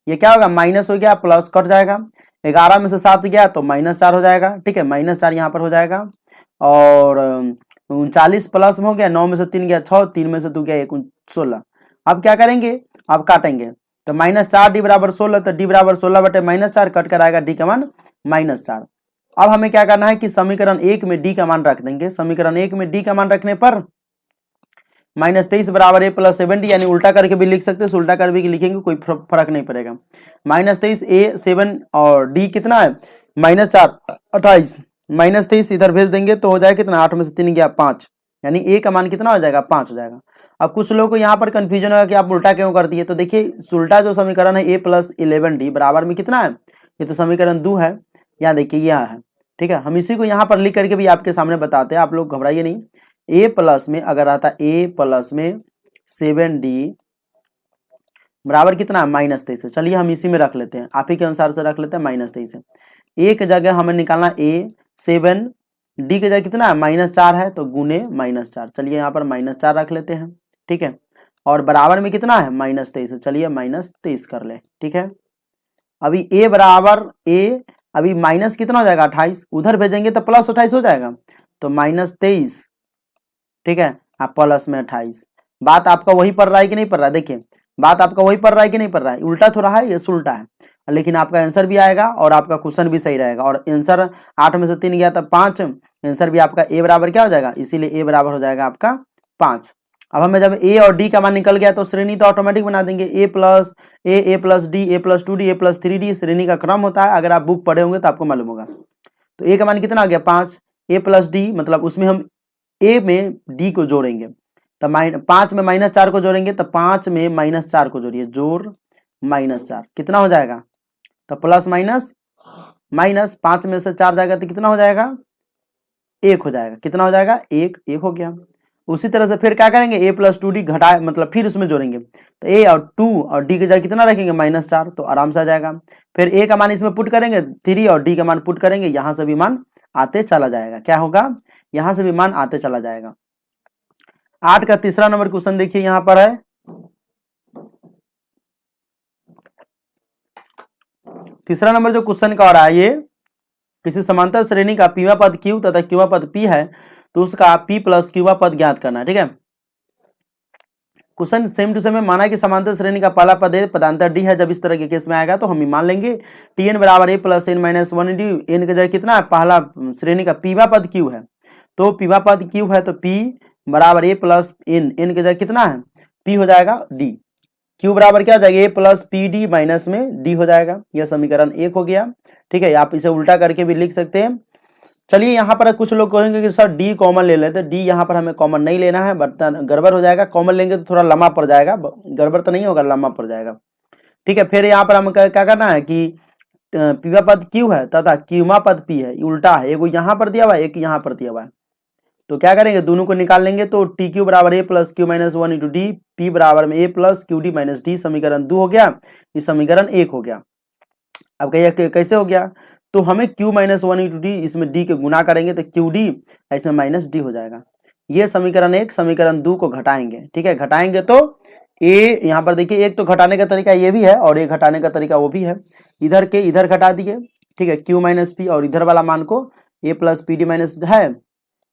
ये क्या होगा, माइनस हो गया, प्लस कट जाएगा, 11 में से 7 गया तो -4 हो जाएगा। ठीक है, -4 यहाँ पर हो जाएगा, और 39 प्लस में हो गया, 9 में से 3 गया 6, 3 में से 2 गया 1, 16। अब क्या करेंगे, अब काटेंगे, तो -4d बराबर 16, तो d बराबर 16 बटे -4, कट कर आएगा d का मान -4। अब हमें क्या करना है कि समीकरण 1 में d का मान रख देंगे, समीकरण 1 में d का मान रखने पर -23 बराबर ए प्लस 7d, यानी उल्टा करके भी लिख सकते हैं, उल्टा कर भी लिखेंगे कोई फर्क नहीं पड़ेगा। -23 ए 7 और d कितना है -4 28, -23 इधर भेज देंगे तो हो जाएगा कितना, 8 में से 3 गया 5, यानी ए का मान कितना हो जाएगा, 5 हो जाएगा। अब कुछ लोगों को यहाँ पर कंफ्यूजन होगा कि आप उल्टा क्यों कर दिए, तो देखिए उल्टा जो समीकरण है ए प्लस 11d बराबर में कितना है, ये तो समीकरण 2 है, यहाँ देखिए यह है। ठीक है, हम इसी को यहाँ पर लिख करके भी आपके सामने बताते हैं, आप लोग घबराइए नहीं। ए प्लस में अगर आता ए प्लस में 7d बराबर कितना है, -23 है। चलिए हम इसी में रख लेते हैं, आप ही के अनुसार से रख लेते हैं, -23 है। एक जगह हमें निकालना ए 7d की जगह कितना है, -4 है, तो गुने -4, चलिए यहाँ पर -4 रख लेते हैं। ठीक है, और बराबर में कितना है, -23, चलिए -23 कर ले। ठीक है, अभी ए बराबर ए, अभी माइनस कितना हो जाएगा 28, उधर भेजेंगे तो प्लस 28 हो जाएगा, तो -23। ठीक है, आप प्लस में 28, बात आपका वही पढ़ रहा है कि नहीं पढ़ रहा है, देखिए बात आपका वही पढ़ रहा है कि नहीं पढ़ रहा है, उल्टा थोड़ा है, ये उल्टा है, लेकिन आपका आंसर भी आएगा और आपका क्वेश्चन भी सही रहेगा। और आंसर 8 में से 3 गया तो 5, आंसर भी आपका ए बराबर क्या हो जाएगा, इसीलिए ए बराबर हो जाएगा आपका 5। अब हमें जब ए और डी का मान निकल गया तो श्रेणी तो ऑटोमेटिक बना देंगे, ए प्लस डी, ए प्लस 2d, ए प्लस 3d श्रेणी का क्रम होता है, अगर आप बुक पढ़े होंगे तो आपको मालूम होगा। तो ए का मान कितना आ गया 5, ए प्लस डी मतलब उसमें हम ए में डी को जोड़ेंगे, तो 5 में -4 को जोड़ेंगे, तो 5 में -4 को जोड़िए, जोड़ -4 कितना हो जाएगा, तो प्लस माइनस माइनस, 5 में से 4 जाएगा तो कितना हो जाएगा, 1 हो जाएगा, कितना हो जाएगा 1 हो गया। उसी तरह से फिर क्या करेंगे, ए प्लस 2d घटाए मतलब फिर उसमें जोड़ेंगे, तो ए और 2 और डी की जगह कितना रखेंगे -4, तो आराम से आ जाएगा। फिर ए का मान इसमें पुट करेंगे 3 और डी का मान पुट करेंगे, यहां से भी मान आते चला जाएगा, क्या होगा, यहां से भी मान आते चला जाएगा। 8 का तीसरा नंबर क्वेश्चन देखिए यहां पर है, तीसरा नंबर जो क्वेश्चन का आ रहा है, ये किसी समांतर श्रेणी का पीवा पद क्यू तथा क्यूवा पद पी है, तो उसका पी प्लस क्यूवा पद ज्ञात करना है। ठीक है, क्वेश्चन सेम टू सेम है, माना कि समांतर श्रेणी का पहला पद है, पदांतर डी है, जब इस तरह के केस में आएगा तो हम मान लेंगे टी एन बराबर ए plus N minus 1d, n की जगह कितना है, पहला श्रेणी का पीवा पद क्यू है, तो पीवा पद क्यू है तो पी बराबर ए प्लस एन, एन की जगह कितना है, पी हो जाएगा डी, क्यू बराबर क्या हो जाएगा, A plus P D minus में डी हो जाएगा, यह समीकरण 1 हो गया। ठीक है, आप इसे उल्टा करके भी लिख सकते हैं। चलिए यहाँ पर कुछ लोग कहेंगे कि सर डी कॉमन ले लेते, डी यहाँ पर हमें कॉमन नहीं लेना है, बर्तन गड़बड़ हो जाएगा, कॉमन लेंगे तो थोड़ा लंबा पड़ जाएगा, गड़बड़ तो नहीं होगा, लंबा पड़ जाएगा। ठीक है, फिर यहाँ पर हम क्या करना है कि पीवा पद क्यू है तथा क्यूमा पद पी है, उल्टा है, एक यहाँ पर दिया हुआ है, एक यहाँ पर दिया हुआ है, तो क्या करेंगे दोनों को निकाल लेंगे, तो टी क्यू बराबर ए plus q minus 1 into d, p बराबर में a plus q d minus d, समीकरण 2 हो गया, इस समीकरण 1 हो गया। अब कहिए कि कैसे हो गया, तो हमें q minus one into D, इसमें d के गुना करेंगे तो क्यू डी, इसमें माइनस डी हो जाएगा। ये समीकरण 1, समीकरण 2 को घटाएंगे, ठीक है, घटाएंगे तो a यहाँ पर देखिए, एक तो घटाने का तरीका ये भी है और एक घटाने का तरीका वो भी है। इधर के इधर घटा दिए, ठीक है, q माइनस पी, और इधर वाला मान को a plus P D minus है,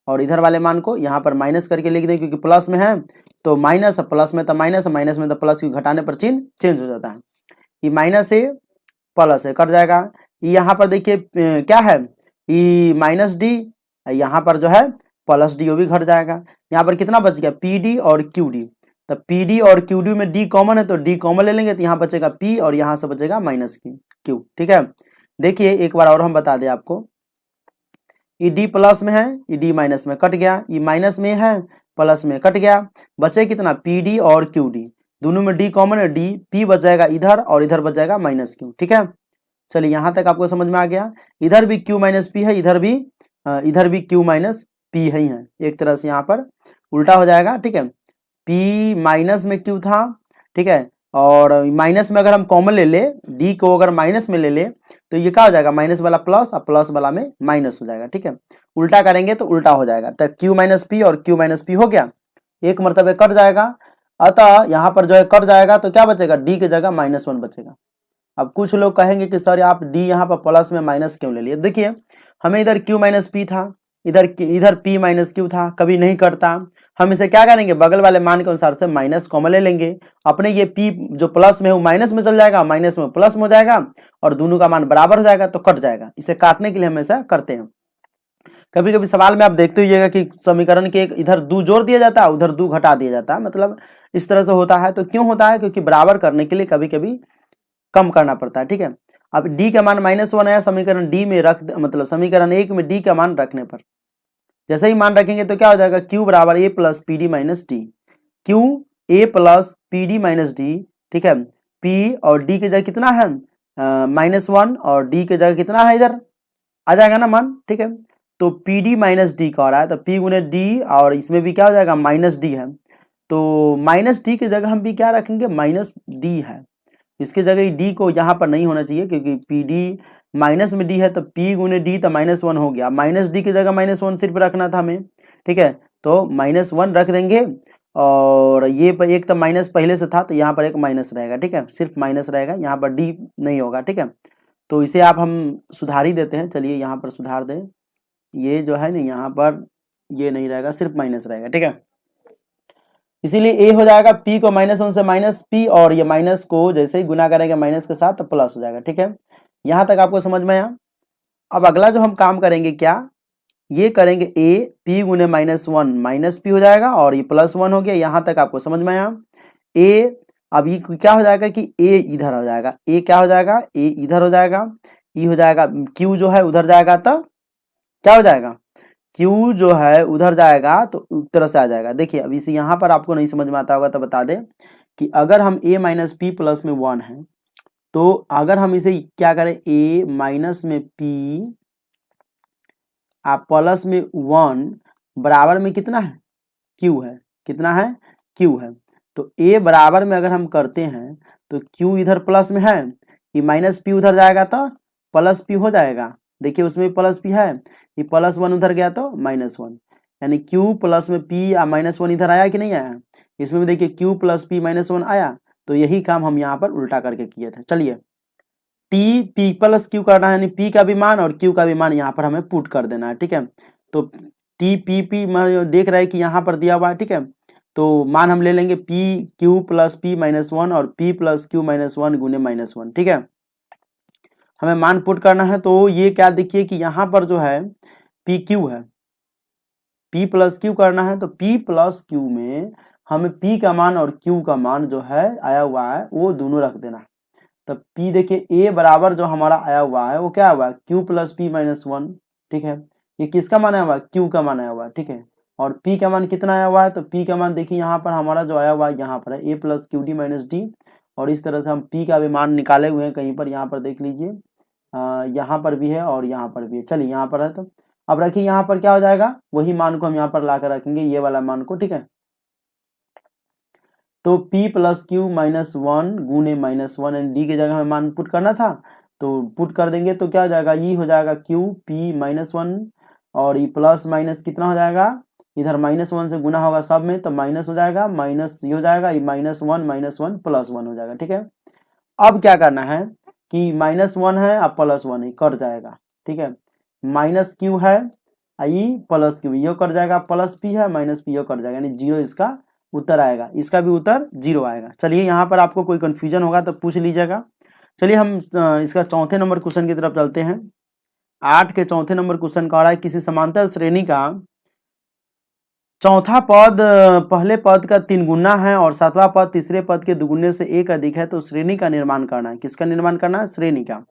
और इधर वाले मान को यहाँ पर माइनस करके लिख दें, क्योंकि प्लस में है तो माइनस, प्लस में तो माइनस, माइनस में तो प्लस, की घटाने पर चिन्ह चेंज हो जाता है। ये माइनस है प्लस है कट जाएगा। यहाँ पर देखिए क्या है, ई माइनस डी, यहाँ पर जो है प्लस डी, वो भी घट जाएगा। यहाँ पर कितना बच गया, पी डी और क्यू डी, तो पी डी और क्यू डी में डी कॉमन है तो डी कॉमन ले लेंगे, तो यहाँ बचेगा पी और यहाँ से बचेगा माइनस क्यू, ठीक है। देखिए एक बार और हम बता दें आपको, ई डी प्लस में है, ई डी माइनस में कट गया, ई माइनस में है प्लस में कट गया, बचे कितना, पी डी और क्यू डी, दोनों में डी कॉमन है, डी पी बच जाएगा इधर और इधर बच जाएगा माइनस क्यू, ठीक है। चलिए यहाँ तक आपको समझ में आ गया। इधर भी क्यू माइनस पी है, इधर भी क्यू माइनस पी ही है, एक तरह से यहाँ पर उल्टा हो जाएगा, ठीक है। पी माइनस में क्यू था, ठीक है, और माइनस में अगर हम कॉमन ले ले, डी को अगर माइनस में ले ले तो ये क्या हो जाएगा, माइनस वाला प्लस और प्लस वाला में माइनस हो जाएगा, ठीक है। उल्टा करेंगे तो उल्टा हो जाएगा, तो क्यू माइनस पी और क्यू माइनस पी हो गया, एक मरतबे कट जाएगा, अतः यहाँ पर जो है कट जाएगा तो क्या बचेगा, डी की जगह -1 बचेगा। अब कुछ लोग कहेंगे कि सर आप डी यहाँ पर प्लस में माइनस क्यों ले लिए, देखिए हमें इधर क्यू माइनस पी था, इधर पी माइनस क्यू था, कभी नहीं करता, हम इसे क्या करेंगे, बगल वाले मान के अनुसार से माइनस कॉमन ले लेंगे, अपने ये पी जो प्लस में है वो माइनस में चल जाएगा, माइनस में प्लस में हो जाएगा और दोनों का मान बराबर हो जाएगा तो कट जाएगा। इसे काटने के लिए हम ऐसा करते हैं। कभी कभी सवाल में आप देखते होइएगा कि समीकरण के इधर 2 जोड़ दिया जाता है, उधर 2 घटा दिया जाता है, मतलब इस तरह से होता है। तो क्यों होता है, क्योंकि बराबर करने के लिए कभी कभी कम करना पड़ता है, ठीक है। अब d का मान -1 आया, समीकरण d में रख, मतलब समीकरण 1 में d का मान रखने पर जैसे ही मान रखेंगे तो क्या हो जाएगा, q बराबर a plus P D minus D, Q a plus P D minus D, ठीक है। p और d की जगह कितना है -1 और d की जगह कितना है, इधर आ जाएगा ना मान, ठीक है। तो पी डी माइनस डी का हो रहा है, तो p गुने डी, और इसमें भी क्या हो जाएगा माइनस डी है, तो माइनस डी की जगह हम भी क्या रखेंगे, माइनस डी है, इसके जगह डी को यहाँ पर नहीं होना चाहिए, क्योंकि पी डी माइनस में डी है तो p गुने डी तो -1 हो गया, माइनस डी की जगह -1 सिर्फ रखना था हमें, ठीक है। तो -1 रख देंगे, और ये पर एक तो माइनस पहले से था तो यहाँ पर एक माइनस रहेगा, ठीक है, सिर्फ माइनस रहेगा, यहाँ पर डी नहीं होगा, ठीक है। तो इसे आप हम सुधार ही देते हैं, चलिए यहाँ पर सुधार दें, ये जो है ना यहाँ पर ये नहीं रहेगा, सिर्फ माइनस रहेगा, ठीक है। इसीलिए ए हो जाएगा p को -1 से माइनस पी, और ये माइनस को जैसे ही गुना करेंगे माइनस के साथ तो प्लस हो जाएगा, ठीक है। यहां तक आपको समझ में आया। अब अगला जो हम काम करेंगे क्या, ये करेंगे a p गुने -1 माइनस पी हो जाएगा, और ये +1 हो गया, यहां तक आपको समझ में आया। a अब ये क्या हो जाएगा कि a इधर हो जाएगा, a क्या हो जाएगा, a इधर हो जाएगा, e हो जाएगा, q जो है उधर जाएगा तो क्या हो जाएगा, Q जो है उधर जाएगा तो एक तरह से आ जाएगा। देखिए अब इसे यहाँ पर आपको नहीं समझ में आता होगा तो बता दें कि अगर हम a माइनस पी प्लस में 1 है, तो अगर हम इसे क्या करें, a माइनस में p आप प्लस में 1 बराबर में कितना है, q है, कितना है, q है। तो a बराबर में अगर हम करते हैं तो q इधर प्लस में है, ये माइनस p उधर जाएगा तो प्लस p हो जाएगा, देखिए उसमें प्लस p है, ये +1 उधर गया तो -1, यानी q प्लस में p या -1 इधर आया कि नहीं आया, इसमें भी देखिए q प्लस p -1 आया। तो यही काम हम यहाँ पर उल्टा करके किए थे। चलिए t p प्लस q करना है, यानी p का भी मान और q का भी मान यहाँ पर हमें पुट कर देना है, ठीक है। तो t p p मान देख रहे हैं कि यहाँ पर दिया हुआ है, ठीक है। तो मान हम ले लेंगे p q प्लस p -1 और p प्लस q -1 गुने -1, ठीक है। हमें मान पुट करना है, तो ये क्या देखिए कि यहाँ पर जो है पी क्यू है, p प्लस क्यू करना है, तो p प्लस क्यू में हमें p का मान और q का मान जो है आया हुआ है वो दोनों रख देना। तो p देखिए a बराबर जो हमारा आया हुआ है वो क्या हुआ है, q प्लस p -1, ठीक है। ये किसका मान आया हुआ है, q का मान आया हुआ है, ठीक है। और p का मान कितना आया हुआ है, तो p का मान देखिए यहाँ पर हमारा जो आया हुआ है यहाँ पर है a plus q d minus D, और इस तरह से हम p का भी मान निकाले हुए हैं कहीं पर, यहाँ पर देख लीजिए, यहाँ पर भी है और यहाँ पर भी है। चलिए यहाँ पर है, तो अब रखिए यहाँ पर क्या हो जाएगा, वही मान को हम यहाँ पर लाकर रखेंगे, ये वाला मान को, ठीक है। तो p प्लस क्यू -1 गुने -1 एंड डी की जगह हमें मान पुट करना था, तो पुट कर देंगे तो क्या हो जाएगा, ई हो जाएगा क्यू पी -1 और ई प्लस माइनस कितना हो जाएगा, इधर -1 से गुना होगा सब में तो माइनस हो जाएगा, माइनस ये हो जाएगा, ये -1 प्लस 1 हो जाएगा। ठीक है, अब क्या करना है कि -1 है अब +1 है, कट जाएगा। ठीक है, माइनस क्यू है आई प्लस क्यू, ये कट जाएगा, प्लस पी है माइनस पी, ये कट जाएगा, यानी 0 इसका उत्तर आएगा, इसका भी उत्तर 0 आएगा। चलिए यहाँ पर आपको कोई कंफ्यूजन होगा तो पूछ लीजिएगा। चलिए हम इसका चौथे नंबर क्वेश्चन की तरफ चलते हैं। 8 के चौथे नंबर क्वेश्चन का रहा है, किसी समांतर श्रेणी का चौथा पद पहले पद का 3 गुना है और सातवां पद तीसरे पद के दुगुने से 1 अधिक है, तो श्रेणी का निर्माण करना है। किसका निर्माण करना है, श्रेणी का।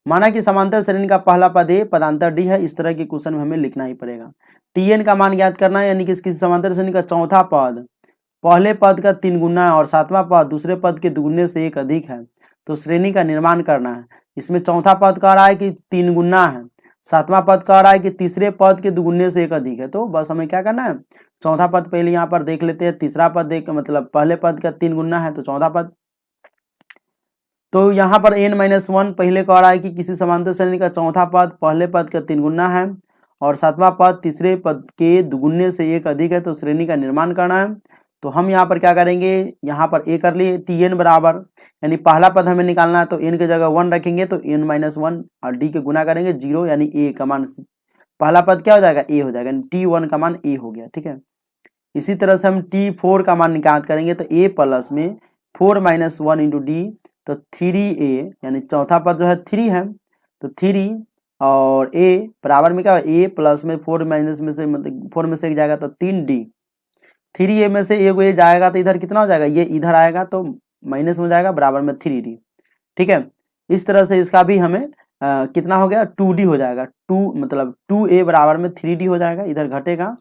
माना कि समांतर श्रेणी का पहला पद ए पदांतर डी है, इस तरह के क्वेश्चन में हमें लिखना ही पड़ेगा। टीएन का मान ज्ञात करना है, यानी कि किसी समांतर श्रेणी का चौथा पद पहले पद का 3 गुना है और सातवां पद दूसरे पद के दुगुने से 1 अधिक है, तो श्रेणी का निर्माण करना है। इसमें चौथा पद कह रहा है कि 3 गुना है, सातवां पद कह रहा है कि तीसरे पद के दुगुने से 1 अधिक है, तो बस हमें क्या करना है, चौथा पद पहले यहाँ पर देख लेते हैं, तीसरा पद देख मतलब पहले पद का 3 गुना है तो चौथा पद, तो यहाँ पर n-1 पहले कह रहा है कि किसी समांतर श्रेणी का चौथा पद पहले पद का 3 गुना है और सातवां पद तीसरे पद के दुगुने से 1 अधिक है, तो श्रेणी का निर्माण करना है। तो हम यहाँ पर क्या करेंगे, यहाँ पर a कर लिए, tn बराबर, यानी पहला पद हमें निकालना है तो n की जगह 1 रखेंगे तो n-1 और d के गुना करेंगे 0, यानी a का मान पहला पद क्या हो जाएगा, a हो जाएगा, यानी t1 का मान a हो गया। ठीक है, इसी तरह से हम t4 का मान निकाल करेंगे तो a प्लस में 4 - 1 इंटू डी, तो 3a, यानी चौथा पद जो है 3 है तो 3 और a बराबर में क्या है, a प्लस में 4 माइनस में से मतलब 4 में से एक जाएगा तो 3d, 3a में से एक ये जाएगा तो इधर कितना हो जाएगा, ये इधर आएगा तो माइनस में जाएगा बराबर में 3d। ठीक है, इस तरह से इसका भी हमें कितना हो गया, 2d हो जाएगा, 2 मतलब 2a बराबर में 3d हो जाएगा, इधर घटेगा।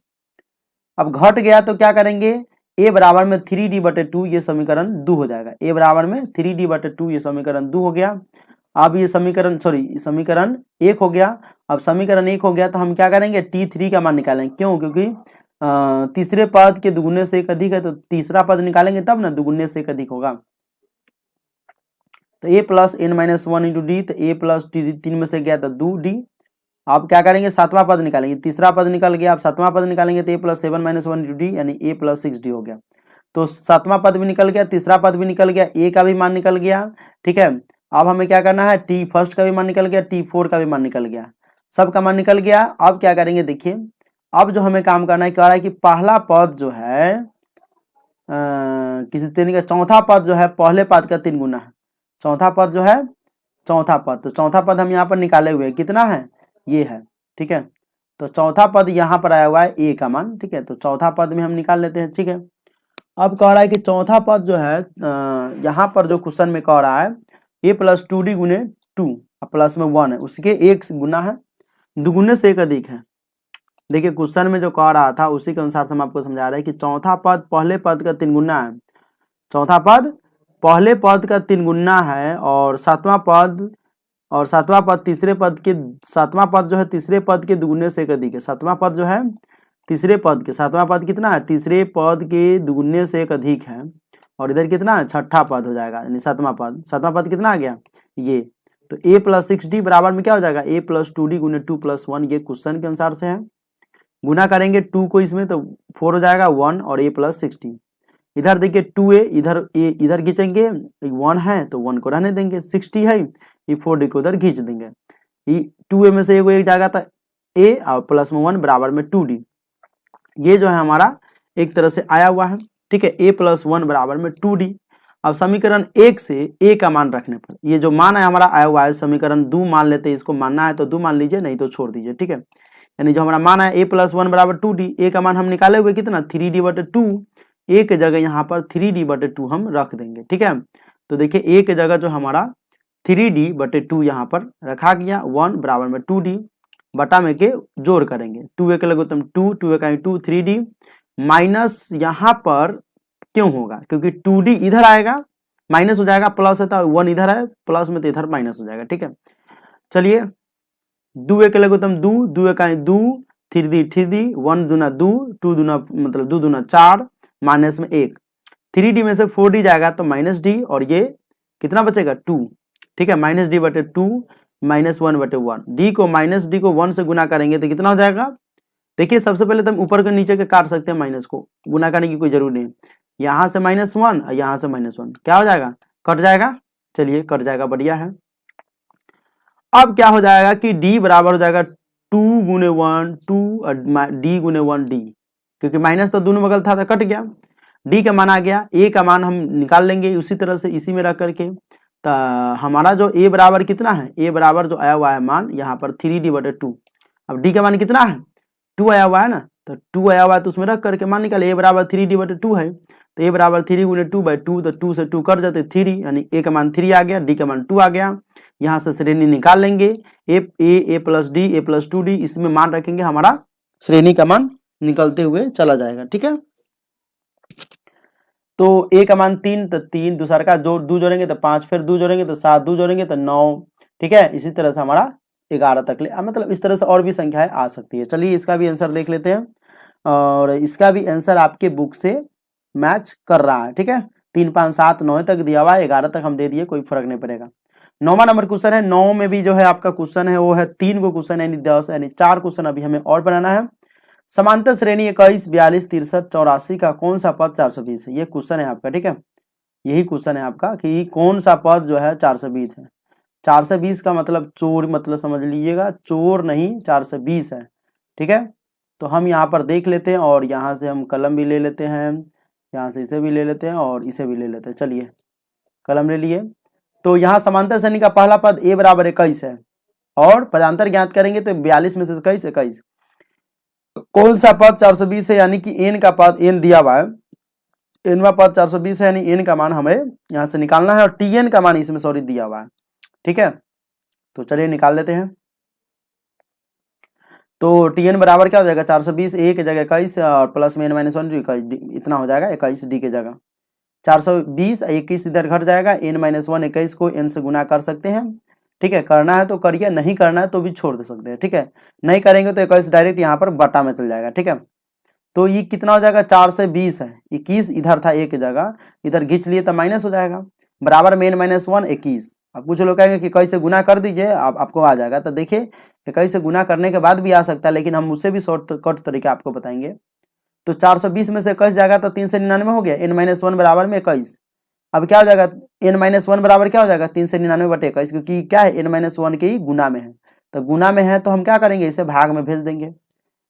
अब घट गया तो क्या करेंगे, a बराबर में 3d/2 ये समीकरण 2 हो जाएगा, a बराबर में 3d/2 ये समीकरण 2 हो गया। अब ये समीकरण समीकरण 1 हो गया। अब समीकरण 1 हो गया तो हम क्या करेंगे, t3 का मान निकालेंगे, क्यों, क्योंकि तीसरे पद के दुगुने से 1 अधिक है, तो तीसरा पद निकालेंगे तब ना दुगुने से 1 अधिक होगा, तो a plus n-1 into D, तो a प्लस 3 में से गया तो 2d। अब क्या करेंगे, सातवां पद निकालेंगे, तीसरा पद निकल गया, अब सातवां पद निकालेंगे तो a प्लस 7 - 1 इंटू डी, यानी a प्लस 6d हो गया। तो सातवां पद भी निकल गया, तीसरा पद भी निकल गया, a का भी मान निकल गया। ठीक है, अब हमें क्या करना है, t फर्स्ट का भी मान निकल गया, t4 का भी मान निकल गया, सबका मान निकल गया। अब क्या करेंगे, देखिए अब जो हमें काम करना है, कह रहा है कि पहला पद जो है किसी श्रेणी का चौथा पद जो है पहले पद का 3 गुना है, चौथा पद जो है चौथा पद, तो चौथा पद हम यहाँ पर निकाले हुए हैं, कितना है, ये है। ठीक है, तो चौथा पद यहाँ पर आया हुआ है a का मान। ठीक है, तो चौथा पद में हम निकाल लेते हैं। ठीक है, अब कह रहा है कि चौथा पद जो है यहाँ पर जो क्वेश्चन में कह रहा है a प्लस 2d गुने 2 प्लस में 1 है, उसके 1 गुना है, दुगुने से 1 अधिक है। देखिए क्वेश्चन में जो कह रहा था उसी के अनुसार हम आपको समझा रहे हैं कि चौथा पद पहले पद का 3 गुना है, चौथा पद पहले पद का 3 गुना है और सातवां पद तीसरे पद के, सातवां पद जो है तीसरे पद के दुगुने से 1 अधिक है, सातवां पद जो है तीसरे पद के, सातवां पद कितना है, तीसरे पद के दुगुने से 1 अधिक है, और इधर कितना है, छठा पद हो जाएगा, यानी सातवां पद कितना आ गया, ये, तो a प्लस 6d बराबर में क्या हो जाएगा, a प्लस 2d गुने 2 प्लस 1, ये क्वेश्चन के अनुसार से है। गुना करेंगे 2 को इसमें तो 4 हो जाएगा 1 और a प्लस 6d, इधर देखिए 2a, इधर a इधर खींचेंगे, 1 है तो 1 को रहने देंगे, 6d है ये 4d को उधर खींच देंगे, ये 2a में से एक जाएगा तो a और प्लस में 1 बराबर में 2d, ये जो है हमारा एक तरह से आया हुआ है। ठीक है, a प्लस 1 बराबर में 2d। अब समीकरण 1 से a का मान रखने पर ये जो मान है हमारा आया हुआ है, समीकरण 2 मान लेते हैं, इसको मानना है तो 2 मान लीजिए, नहीं तो छोड़ दीजिए। ठीक है, यानी जो हमारा मान है a प्लस 1 बराबर 2d, a का मान हम निकाले हुए कितना 3d/2, a के जगह यहाँ पर 3d/2 हम रख देंगे। ठीक है, तो देखिए a के जगह जो हमारा 3d/2 यहाँ पर रखा गया, 1 बराबर में 2d बटा में के जोड़ करेंगे, 2a के लघुत्तम 2, 2a का 2, 3d माइनस यहाँ पर क्यों होगा, क्योंकि 2d इधर आएगा माइनस हो जाएगा, प्लस है तो 1 इधर है प्लस में तो इधर माइनस हो जाएगा। ठीक है, चलिए 2a के लघुत्तम 2, 2a का 2, 3d 1 दूना 2, 2 दूना मतलब 2 दूना 4 माइनस में 1, 3d में से 4d जाएगा तो माइनस d, और ये कितना बचेगा 2, ठीक है, माइनस डी बटे 2 माइनस 1 बटे 1। डी को माइनस डी को 1 से गुना करेंगे तो कितना हो जाएगा, देखिए सबसे पहले तो हम ऊपर के नीचे के काट सकते हैं, माइनस को गुना करने की कोई जरूरत नहीं। यहाँ से -1 और यहाँ से -1 क्या हो जाएगा, कट जाएगा। चलिए कट जाएगा, बढ़िया है। अब क्या हो जाएगा कि d बराबर हो जाएगा 2 गुने 1 2 डी गुने 1 डी, क्योंकि माइनस तो दोनों बगल था तो कट गया। d का मान आ गया, a का मान हम निकाल लेंगे उसी तरह से इसी में रख करके। तो हमारा जो a बराबर कितना है, a बराबर जो आया हुआ है मान यहाँ पर 3d बटे 2। अब d का मान कितना है, 2 आया हुआ है ना, तो 2 आया हुआ है तो उसमें रख करके मान निकाले, a बराबर 3d बटे 2 है, तो a बराबर 3 गुने 2 बाई 2, तो 2 से 2 कट जाते 3, यानी a का मान 3 आ गया, d का मान 2 आ गया। यहाँ से श्रेणी निकाल लेंगे, a plus D a plus 2d, इसमें मान रखेंगे, हमारा श्रेणी का मान निकलते हुए चला जाएगा। ठीक है, तो a का मान 3, तो 3 दूसरा का जो 2 जोड़ेंगे तो 5, फिर 2 जोड़ेंगे तो 7, 2 जोड़ेंगे तो 9। ठीक है, इसी तरह से हमारा 11 तक ले, मतलब इस तरह से और भी संख्याएं आ सकती है। चलिए इसका भी आंसर देख लेते हैं, और इसका भी आंसर आपके बुक से मैच कर रहा है। ठीक है, 3 5 7 9 तक दिया हुआ है, 11 तक हम दे दिए, कोई फर्क नहीं पड़ेगा। 9वां नंबर क्वेश्चन है, 9 में भी जो है आपका क्वेश्चन है वो है 3 को क्वेश्चन यानी 10, यानी 4 क्वेश्चन अभी हमें और बनाना है। समांतर श्रेणी 21 42 63 84 का कौन सा पद 420 है, ये क्वेश्चन है आपका। ठीक है, यही क्वेश्चन है आपका कि कौन सा पद जो है 420 है। 420 का मतलब चोर, मतलब समझ लीजिएगा चोर नहीं 420 है। ठीक है, तो हम यहाँ पर देख लेते हैं, और यहाँ से हम कलम भी ले लेते हैं, यहाँ से इसे भी ले लेते हैं और इसे भी ले लेते हैं। चलिए कलम ले लिए, तो यहाँ समांतर श्रेणी का पहला पद a बराबर 21 है, और पदांतर ज्ञात करेंगे तो 42 में से 21 21। कौन सा पद 420 है, यानी कि n का पद n दिया हुआ है, nवा पद 420 है, यानी n का मान हमें यहाँ से निकालना है, और tn का मान इसमें सॉरी दिया हुआ है। ठीक है, तो चलिए निकाल लेते हैं। तो tn बराबर क्या हो जाएगा, 420 a की जगह 21 और प्लस में n माइनस 1 21, इतना हो जाएगा 21 d की जगह। 420 21 इधर घट जाएगा, n माइनस 1 21 को n से गुना कर सकते हैं। ठीक है, करना है तो करिए, नहीं करना है तो भी छोड़ दे सकते हैं। ठीक है, नहीं करेंगे तो 21 डायरेक्ट यहाँ पर बटा में चल जाएगा। ठीक है, तो ये कितना हो जाएगा, 4 से 20 है, 21 इधर था a की जगह, इधर घींच लिए तो माइनस हो जाएगा, बराबर में n माइनस 1 21। अब कुछ लोग कहेंगे कि 21 से गुना कर दीजिए, आपको आ जाएगा। तो देखिए 21 से गुना करने के बाद भी आ सकता है, लेकिन हम उससे भी शॉर्टकट तरीका आपको बताएंगे। तो 420 में से 21 जाएगा तो 3 से 99 हो गया, n माइनस 1 बराबर में 21। अब क्या हो जाएगा, n माइनस 1 बराबर क्या हो जाएगा, 3 से 99 बटे 21, क्योंकि क्या है n माइनस 1 के ही गुना में है, तो गुना में है तो हम क्या करेंगे, इसे भाग में भेज देंगे।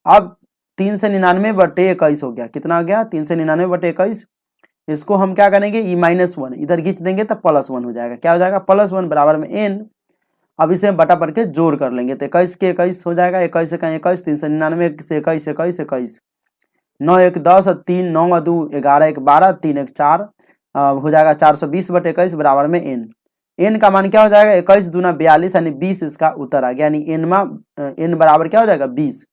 अब 3 से 99 बटे 21 हो गया, कितना हो गया 3 से 99 बटे 21। इसको हम क्या करेंगे, ई माइनस 1 इधर खींच देंगे तो प्लस 1 हो जाएगा, क्या हो जाएगा +1 बराबर में n। अब इसे बटा पर के जोड़ कर लेंगे तो 21 के 21 हो जाएगा, 21 से 21, 3 से 99 से 21 21 21, 9 1 10 3 9 2 11 1 12 3 1 4 हो जाएगा 420 बटे 21 बराबर में n। n का मान क्या हो जाएगा, 21 दूना 42 यानी 20 इसका उत्तर आ गया, यानी n बराबर क्या हो जाएगा 20।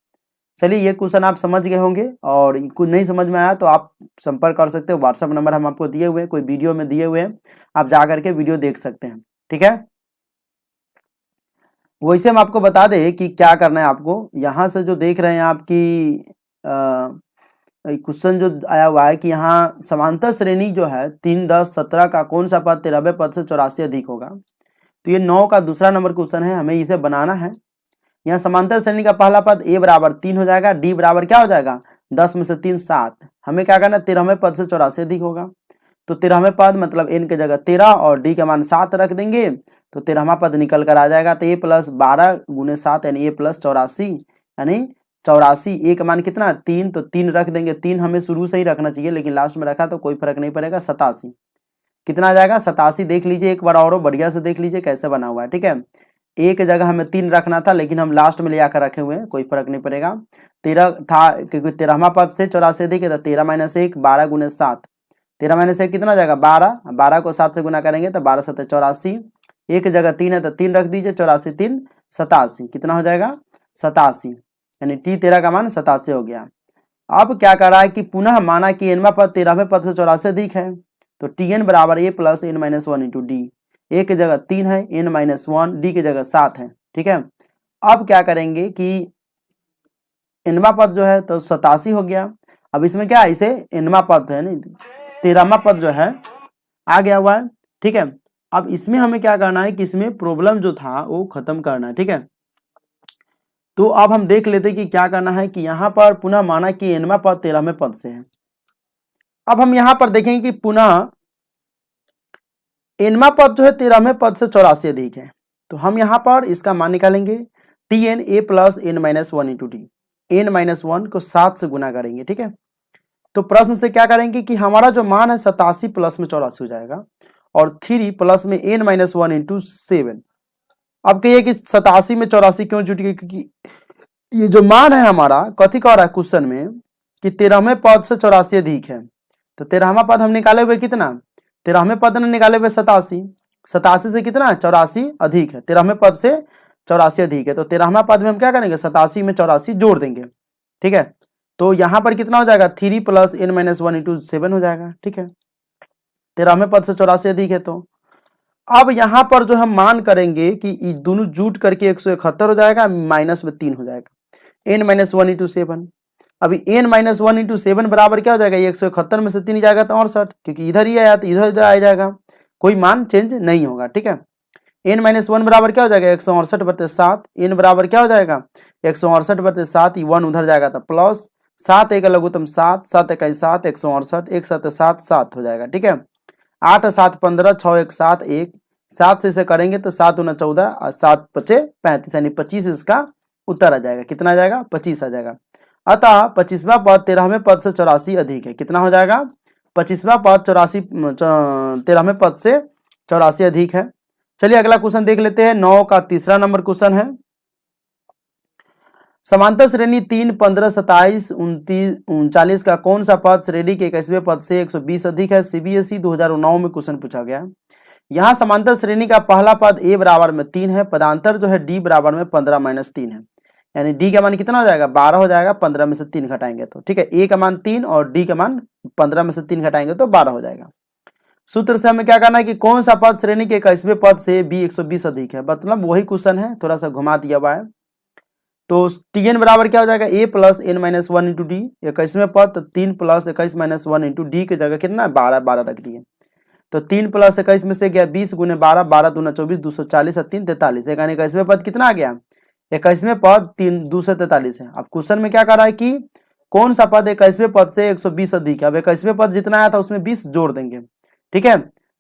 चलिए ये क्वेश्चन आप समझ गए होंगे, और कुछ नहीं समझ में आया तो आप संपर्क कर सकते हो, व्हाट्सएप नंबर हम आपको दिए हुए हैं, कोई वीडियो में दिए हुए हैं, आप जा करके वीडियो देख सकते हैं। ठीक है, वैसे हम आपको बता दें कि क्या करना है आपको, यहाँ से जो देख रहे हैं आपकी क्वेश्चन जो आया हुआ है कि यहाँ समांतर श्रेणी जो है 3 10 17 का कौन सा पद 93 पद से 84 अधिक होगा, तो ये 9 का दूसरा नंबर क्वेश्चन है, हमें इसे बनाना है। यहाँ समांतर श्रेणी का पहला पद a बराबर 3 हो जाएगा, d बराबर क्या हो जाएगा 10 में से 3 7, हमें क्या करना है 13वें पद से 84 अधिक होगा, तो 13वें पद मतलब n के जगह 13 और d का मान 7 रख देंगे, तो 13वां पद निकल कर आ जाएगा, तो a प्लस 12 गुने 7 यानी a प्लस 84, यानी 84, a का मान कितना 3, तो 3 रख देंगे, 3 हमें शुरू से ही रखना चाहिए लेकिन लास्ट में रखा तो कोई फर्क नहीं पड़ेगा, 87 कितना आ जाएगा 87। देख लीजिए एक बार और बढ़िया से देख लीजिए कैसे बना हुआ है। ठीक है, a के जगह हमें 3 रखना था लेकिन हम लास्ट में ले आकर रखे हुए हैं, कोई फर्क नहीं पड़ेगा। 13 था क्योंकि 13वां पद से 84 अधिक है, तो 13 माइनस 1 12 गुने 7, 13 माइनस 1 कितना जाएगा 12, 12 को 7 से गुना करेंगे तो 12 7 84, एक जगह 3 है तो 3 रख दीजिए, 84 3 87, कितना हो जाएगा 87, यानी t13 का मान 87 हो गया। अब क्या कर रहा है कि पुनः माना कि nवां पद 13वें पद से 84 अधिक है, तो tn बराबर a plus n minus 1 into D, a की जगह 3 है, n माइनस 1, डी की जगह 7 है। ठीक है, अब क्या करेंगे कि nवां पद जो है तो 87 हो गया, अब इसमें क्या है इसे nवां पद है नहीं 13वां पद जो है आ गया हुआ है। ठीक है, अब इसमें हमें क्या करना है कि इसमें प्रॉब्लम जो था वो खत्म करना है, ठीक है। तो अब हम देख लेते हैं कि क्या करना है कि यहाँ पर पुनः माना कि nवां पद 13वें पद से है। अब हम यहाँ पर देखेंगे कि पुनः nवां पद जो है 13वें पद से 84 अधिक है। तो हम यहाँ पर इसका मान निकालेंगे tn a plus n minus one into T, n minus one को 7 से गुना करेंगे, ठीक है। तो प्रश्न से क्या करेंगे कि हमारा जो मान है 87 प्लस में 84 हो जाएगा और 3 प्लस में n माइनस वन इंटू 7। अब कहिए कि 87 में 84 क्यों जुट गई, क्योंकि ये जो मान है हमारा कथी कह रहा है क्वेश्चन में कि 13वें पद से 84 अधिक है। तो 13वां पद हम निकाले हुए कितना, 13वें पद ने निकाले हुए 87, 87 से कितना 84 अधिक है, 13वें पद से 84 अधिक है। तो 13वां पद में हम क्या करेंगे 87 में 84 जोड़ देंगे, ठीक है। तो यहाँ पर कितना हो जाएगा 3 plus n minus one into 7 हो जाएगा, ठीक है। 13वें पद से 84 अधिक है। तो अब यहाँ पर जो हम मान करेंगे कि ये दोनों जुट करके 171 हो जाएगा, माइनस में 3 हो जाएगा, n माइनस वन इंटू 7। अभी n माइनस वन इंटू 7 बराबर क्या हो जाएगा, 171 में से 3 जाएगा तो 68, क्योंकि इधर ही आया तो इधर इधर आ जाएगा, कोई मान चेंज नहीं होगा, ठीक है। n माइनस वन बराबर क्या हो जाएगा 168/7, n बराबर क्या हो जाएगा 168/7, 1 उधर जाएगा तो प्लस 7 एक लघुत्तम 7, 7 इकाई 7, 168, 1 7 7 7 हो जाएगा, ठीक है। 8 7 15, 6 1 7 1, 7 से इसे करेंगे तो 7 गुना 14 और 7 5 35, यानी 25 इसका उत्तर आ जाएगा। कितना आ जाएगा 25 आ जाएगा। अतः 25वां पद 13वें पद से 84 अधिक है। कितना हो जाएगा 25वां पद 13वें पद से 84 अधिक है। चलिए अगला क्वेश्चन देख लेते हैं। 9 का तीसरा नंबर क्वेश्चन है। समांतर श्रेणी 3 15 27 29 39 का कौन सा पद श्रेणी के 21वें पद से 120 अधिक है। सीबीएसई 2009 में क्वेश्चन पूछा गया। यहाँ समांतर श्रेणी का पहला पद a बराबर में 3 है, पदांतर जो है d बराबर में 15 माइनस 3 है, यानी d का मान कितना हो जाएगा 12 हो जाएगा, 15 में से 3 घटाएंगे तो, ठीक है। a का मान 3 और d का मान 15 में से 3 घटाएंगे तो 12 हो जाएगा। सूत्र से हमें क्या करना है कि कौन सा पद श्रेणी के 21वें पद से b 120 अधिक है, मतलब वही क्वेश्चन है, थोड़ा सा घुमा दिया हुआ है। तो tn बराबर क्या हो जाएगा a plus n minus one into d, 21वें पद 3 plus 21 minus one into d की जगह कितना 12 12 रख दिए। तो 3 प्लस 21 में से गया 20 गुने 12, 12 दूना 24, 240 और 3 43, यानी 21वें पद कितना आ गया 21वें पद 3 243 है। अब क्वेश्चन में क्या कर रहा है कि कौन सा पद 21वें पद से 120 अधिक है। अब 21वें पद जितना आया था उसमें 20 जोड़ देंगे, ठीक है।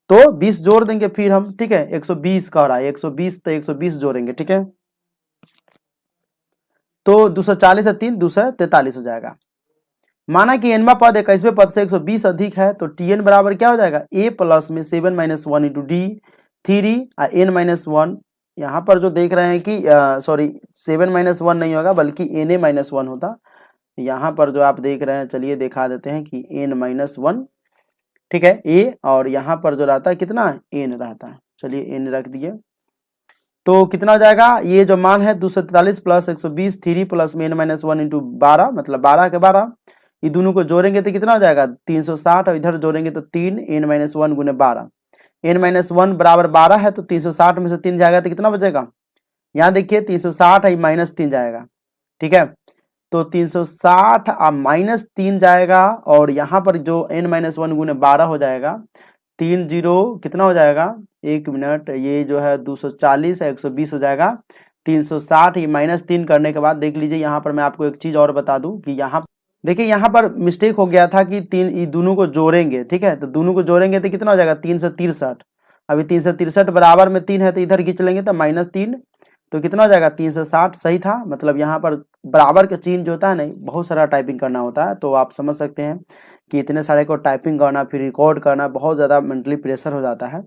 तो 20 जोड़ देंगे फिर हम, ठीक है। 120 कह रहा है 120, तो 120 जोड़ेंगे, ठीक है। तो 240 और 3 243 हो जाएगा। माना कि nवां पद 21वें पद से 120 अधिक है, तो tn बराबर क्या हो जाएगा a प्लस में 7 माइनस वन इंटू डी 3 और n माइनस वन। यहाँ पर जो देख रहे हैं कि सॉरी 7 माइनस वन नहीं होगा बल्कि na माइनस वन होता। यहाँ पर जो आप देख रहे हैं, चलिए दिखा देते हैं कि n माइनस वन, ठीक है, a, और यहाँ पर जो रहता है कितना n रहता है। चलिए n रख दिए, तो कितना हो जाएगा ये जो मान है 243 प्लस 120, 3 प्लस में n माइनस वन इंटू 12, मतलब 12 के 12, ये दोनों को जोड़ेंगे तो कितना हो जाएगा 360, और इधर जोड़ेंगे तो 3 n माइनस वन गुने 12, n माइनस वन बराबर 12 है, तो 360 में से 3 जाएगा तो कितना बचेगा, यहाँ देखिए 360 है माइनस 3 जाएगा, ठीक है। तो 360 और माइनस 3 जाएगा, और यहाँ पर जो n माइनस वन गुने 12 हो जाएगा, 3 0 कितना हो जाएगा, एक मिनट, ये जो है 240 है 120 हो जाएगा। 360 ये माइनस 3 करने के बाद देख लीजिए, यहाँ पर मैं आपको एक चीज और बता दूं कि यहाँ देखिए यहाँ पर मिस्टेक हो गया था कि 3 ये दोनों को जोड़ेंगे, ठीक है। तो दोनों को जोड़ेंगे तो कितना हो जाएगा 363, अभी 363 बराबर में 3 है तो इधर खींच लेंगे तो माइनस 3, तो कितना हो जाएगा 360 सही था। मतलब यहाँ पर बराबर का चिन्ह जो होता है नहीं, बहुत सारा टाइपिंग करना होता है, तो आप समझ सकते हैं कि इतने सारे को टाइपिंग करना फिर रिकॉर्ड करना बहुत ज़्यादा मेंटली प्रेशर हो जाता है।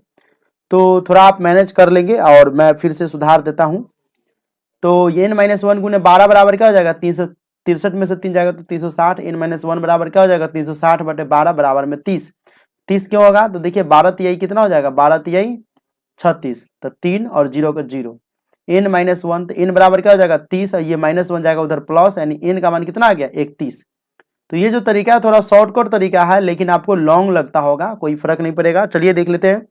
तो थोड़ा आप मैनेज कर लेंगे, और मैं फिर से सुधार देता हूँ। तो ये n माइनस वन गुने 12 बराबर क्या हो जाएगा 363 में से 3 जाएगा तो 360, n माइनस वन बराबर क्या हो जाएगा 360 बटे 12 बराबर में 30। 30 क्यों होगा, तो देखिए 12 तिहाई कितना हो जाएगा 12 तिहाई 36, तो 3 और 0 का 0, n माइनस वन, तो n बराबर क्या हो जाएगा 30, और ये माइनस वन जाएगा उधर प्लस, यानी n का मान कितना आ गया 31। तो ये जो तरीका है थोड़ा शॉर्टकट तरीका है, लेकिन आपको लॉन्ग लगता होगा, कोई फर्क नहीं पड़ेगा। चलिए देख लेते हैं।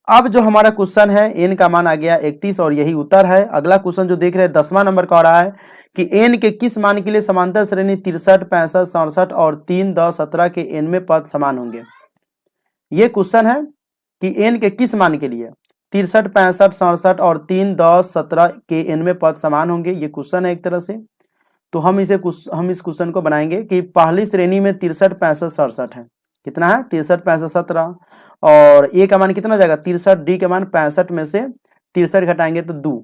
अब जो हमारा क्वेश्चन है n का मान आ गया 31 और यही उत्तर है। अगला क्वेश्चन जो देख रहे हैं 10वां नंबर का हो रहा है कि n के किस मान के लिए समांतर श्रेणी 63 65 67 और 3 10 17 के n में पद समान होंगे। ये क्वेश्चन है। कि एन के किस मान के लिए 63, 65, 67 और 3, 10, 17 के एन में पद समान होंगे। ये क्वेश्चन है एक तरह से। तो हम इस क्वेश्चन को बनाएंगे कि पहली श्रेणी में 63, 65, 67 है। कितना है? 63, 65, 17 और ए का मान कितना जाएगा 63, डी का मान 65 में से 63 घटाएंगे तो 2।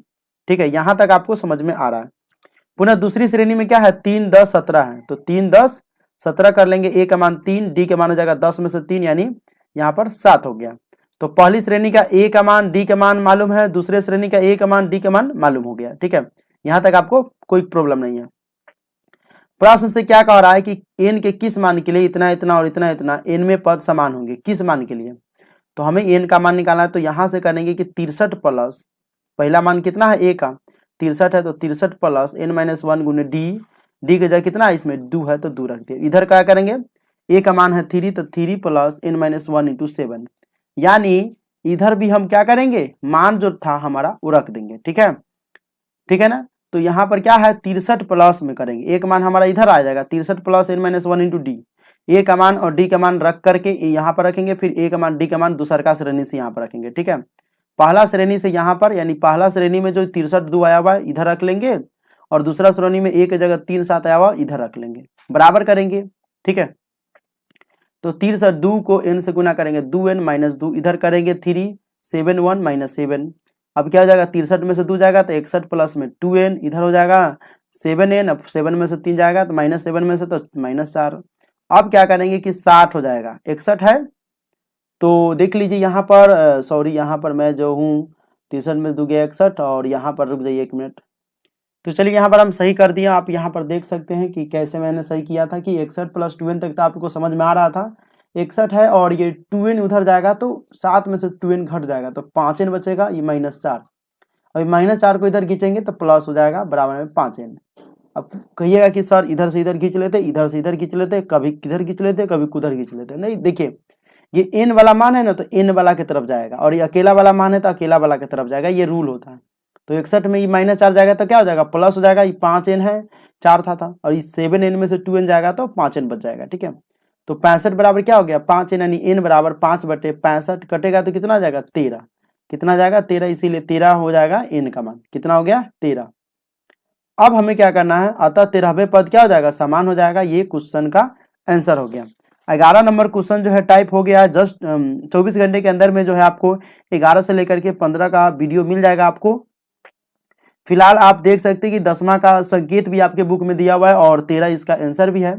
ठीक है, यहां तक आपको समझ में आ रहा है। पुनः दूसरी श्रेणी में क्या है 3, 10, 17 है। तो 3, 10, 17 कर लेंगे। ए का मान 3, डी का मान हो जाएगा 10 में से 3 यानी यहाँ पर 7 हो गया। तो पहली श्रेणी का ए का मान डी का मान मालूम है, दूसरे श्रेणी का ए का मान डी का मान मालूम हो गया। ठीक है, यहां तक आपको कोई प्रॉब्लम नहीं है। प्रश्न से क्या कह रहा है कि एन के किस मान के लिए इतना इतना और इतना इतना एन में पद समान होंगे, किस मान के लिए? तो हमें एन का मान निकालना है। तो यहां से करेंगे कि 63 प्लस पहला मान कितना है ए का 63 है, तो 63 प्लस n-1 गुने डी की जगह कितना है इसमें 2 है तो 2 रख दिया। इधर क्या करेंगे ए का मान है 3 तो 3 प्लस n-1 इंटू 7, यानी इधर भी हम क्या करेंगे मान जो था हमारा वो रख देंगे। ठीक है, ठीक है ना। तो यहाँ पर क्या है 63 प्लस में करेंगे, एक मान हमारा इधर आ जाएगा 63 प्लस n-1 इंटू डी। ए का मान और डी का मान रख करके यहाँ पर रखेंगे, फिर ए का मान डी का मान दूसरा श्रेणी से यहाँ पर रखेंगे। ठीक है, पहला श्रेणी से यहाँ पर यानी पहला श्रेणी में जो 63 2 आया हुआ है इधर रख लेंगे और दूसरा श्रेणी में ए की जगह 3 7 आया हुआ इधर रख लेंगे, बराबर करेंगे। ठीक है, तो 63 2 को n से गुना करेंगे 2n माइनस 2 इधर करेंगे 3 7 1 माइनस 7। अब क्या हो जाएगा 63 में से 2 जाएगा तो 61 प्लस में 2n इधर हो जाएगा 7n, अब 7 में से 3 जाएगा तो -7 में से तो -4। अब क्या करेंगे कि 60 हो जाएगा, 61 है तो देख लीजिए यहाँ पर सॉरी यहाँ पर मैं जो हूँ 63 में 2 गया 61 और यहाँ पर रुक जाइए 1 मिनट। तो चलिए यहाँ पर हम सही कर दिया। आप यहाँ पर देख सकते हैं कि कैसे मैंने सही किया था कि 61 प्लस 2n तक तो आपको समझ में आ रहा था। 61 है और ये 2n उधर जाएगा तो 7 में से 2n घट जाएगा तो 5n बचेगा, ये -4। अभी -4 को इधर खींचेंगे तो प्लस हो जाएगा बराबर में 5n। अब कहिएगा कि सर इधर से इधर खींच लेते, इधर से इधर खींच लेते, कभी किधर खींच लेते, कभी कुधर खींच लेते। नहीं, देखिए ये n वाला मान है ना तो n वाला की तरफ जाएगा और ये अकेला वाला मान है तो अकेला वाला की तरफ जाएगा, ये रूल होता है। तो 61 में ये -4 जाएगा तो क्या हो जाएगा प्लस हो जाएगा, ये 5n है 4 था और ये 7n में से 2n जाएगा तो 5n बच जाएगा। ठीक है, तो 65 बराबर क्या हो गया 5n यानी n बराबर 5/65 कटेगा तो कितना जाएगा 13, कितना जाएगा 13, इसीलिए 13 हो जाएगा n का मान कितना हो गया 13। अब हमें क्या करना है, अतः 13वें पद क्या हो जाएगा समान हो जाएगा। ये क्वेश्चन का आंसर हो गया। 11 नंबर क्वेश्चन जो है टाइप हो गया। जस्ट 24 घंटे के अंदर में जो है आपको 11 से लेकर के 15 का वीडियो मिल जाएगा आपको। फिलहाल आप देख सकते हैं कि 10वां का संकेत भी आपके बुक में दिया हुआ है और 13 इसका आंसर भी है।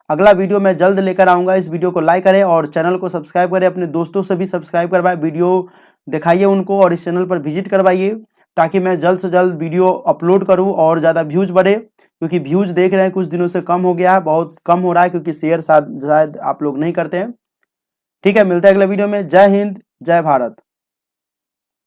अगला वीडियो मैं जल्द लेकर आऊंगा। इस वीडियो को लाइक करें और चैनल को सब्सक्राइब करें, अपने दोस्तों से भी सब्सक्राइब करवाएं, वीडियो दिखाइए उनको और इस चैनल पर विजिट करवाइए ताकि मैं जल्द से जल्द वीडियो अपलोड करूं और ज़्यादा व्यूज बढ़े, क्योंकि व्यूज देख रहे हैं कुछ दिनों से कम हो गया है, बहुत कम हो रहा है क्योंकि शेयर शायद आप लोग नहीं करते हैं। ठीक है, मिलते हैं अगले वीडियो में। जय हिंद, जय भारत।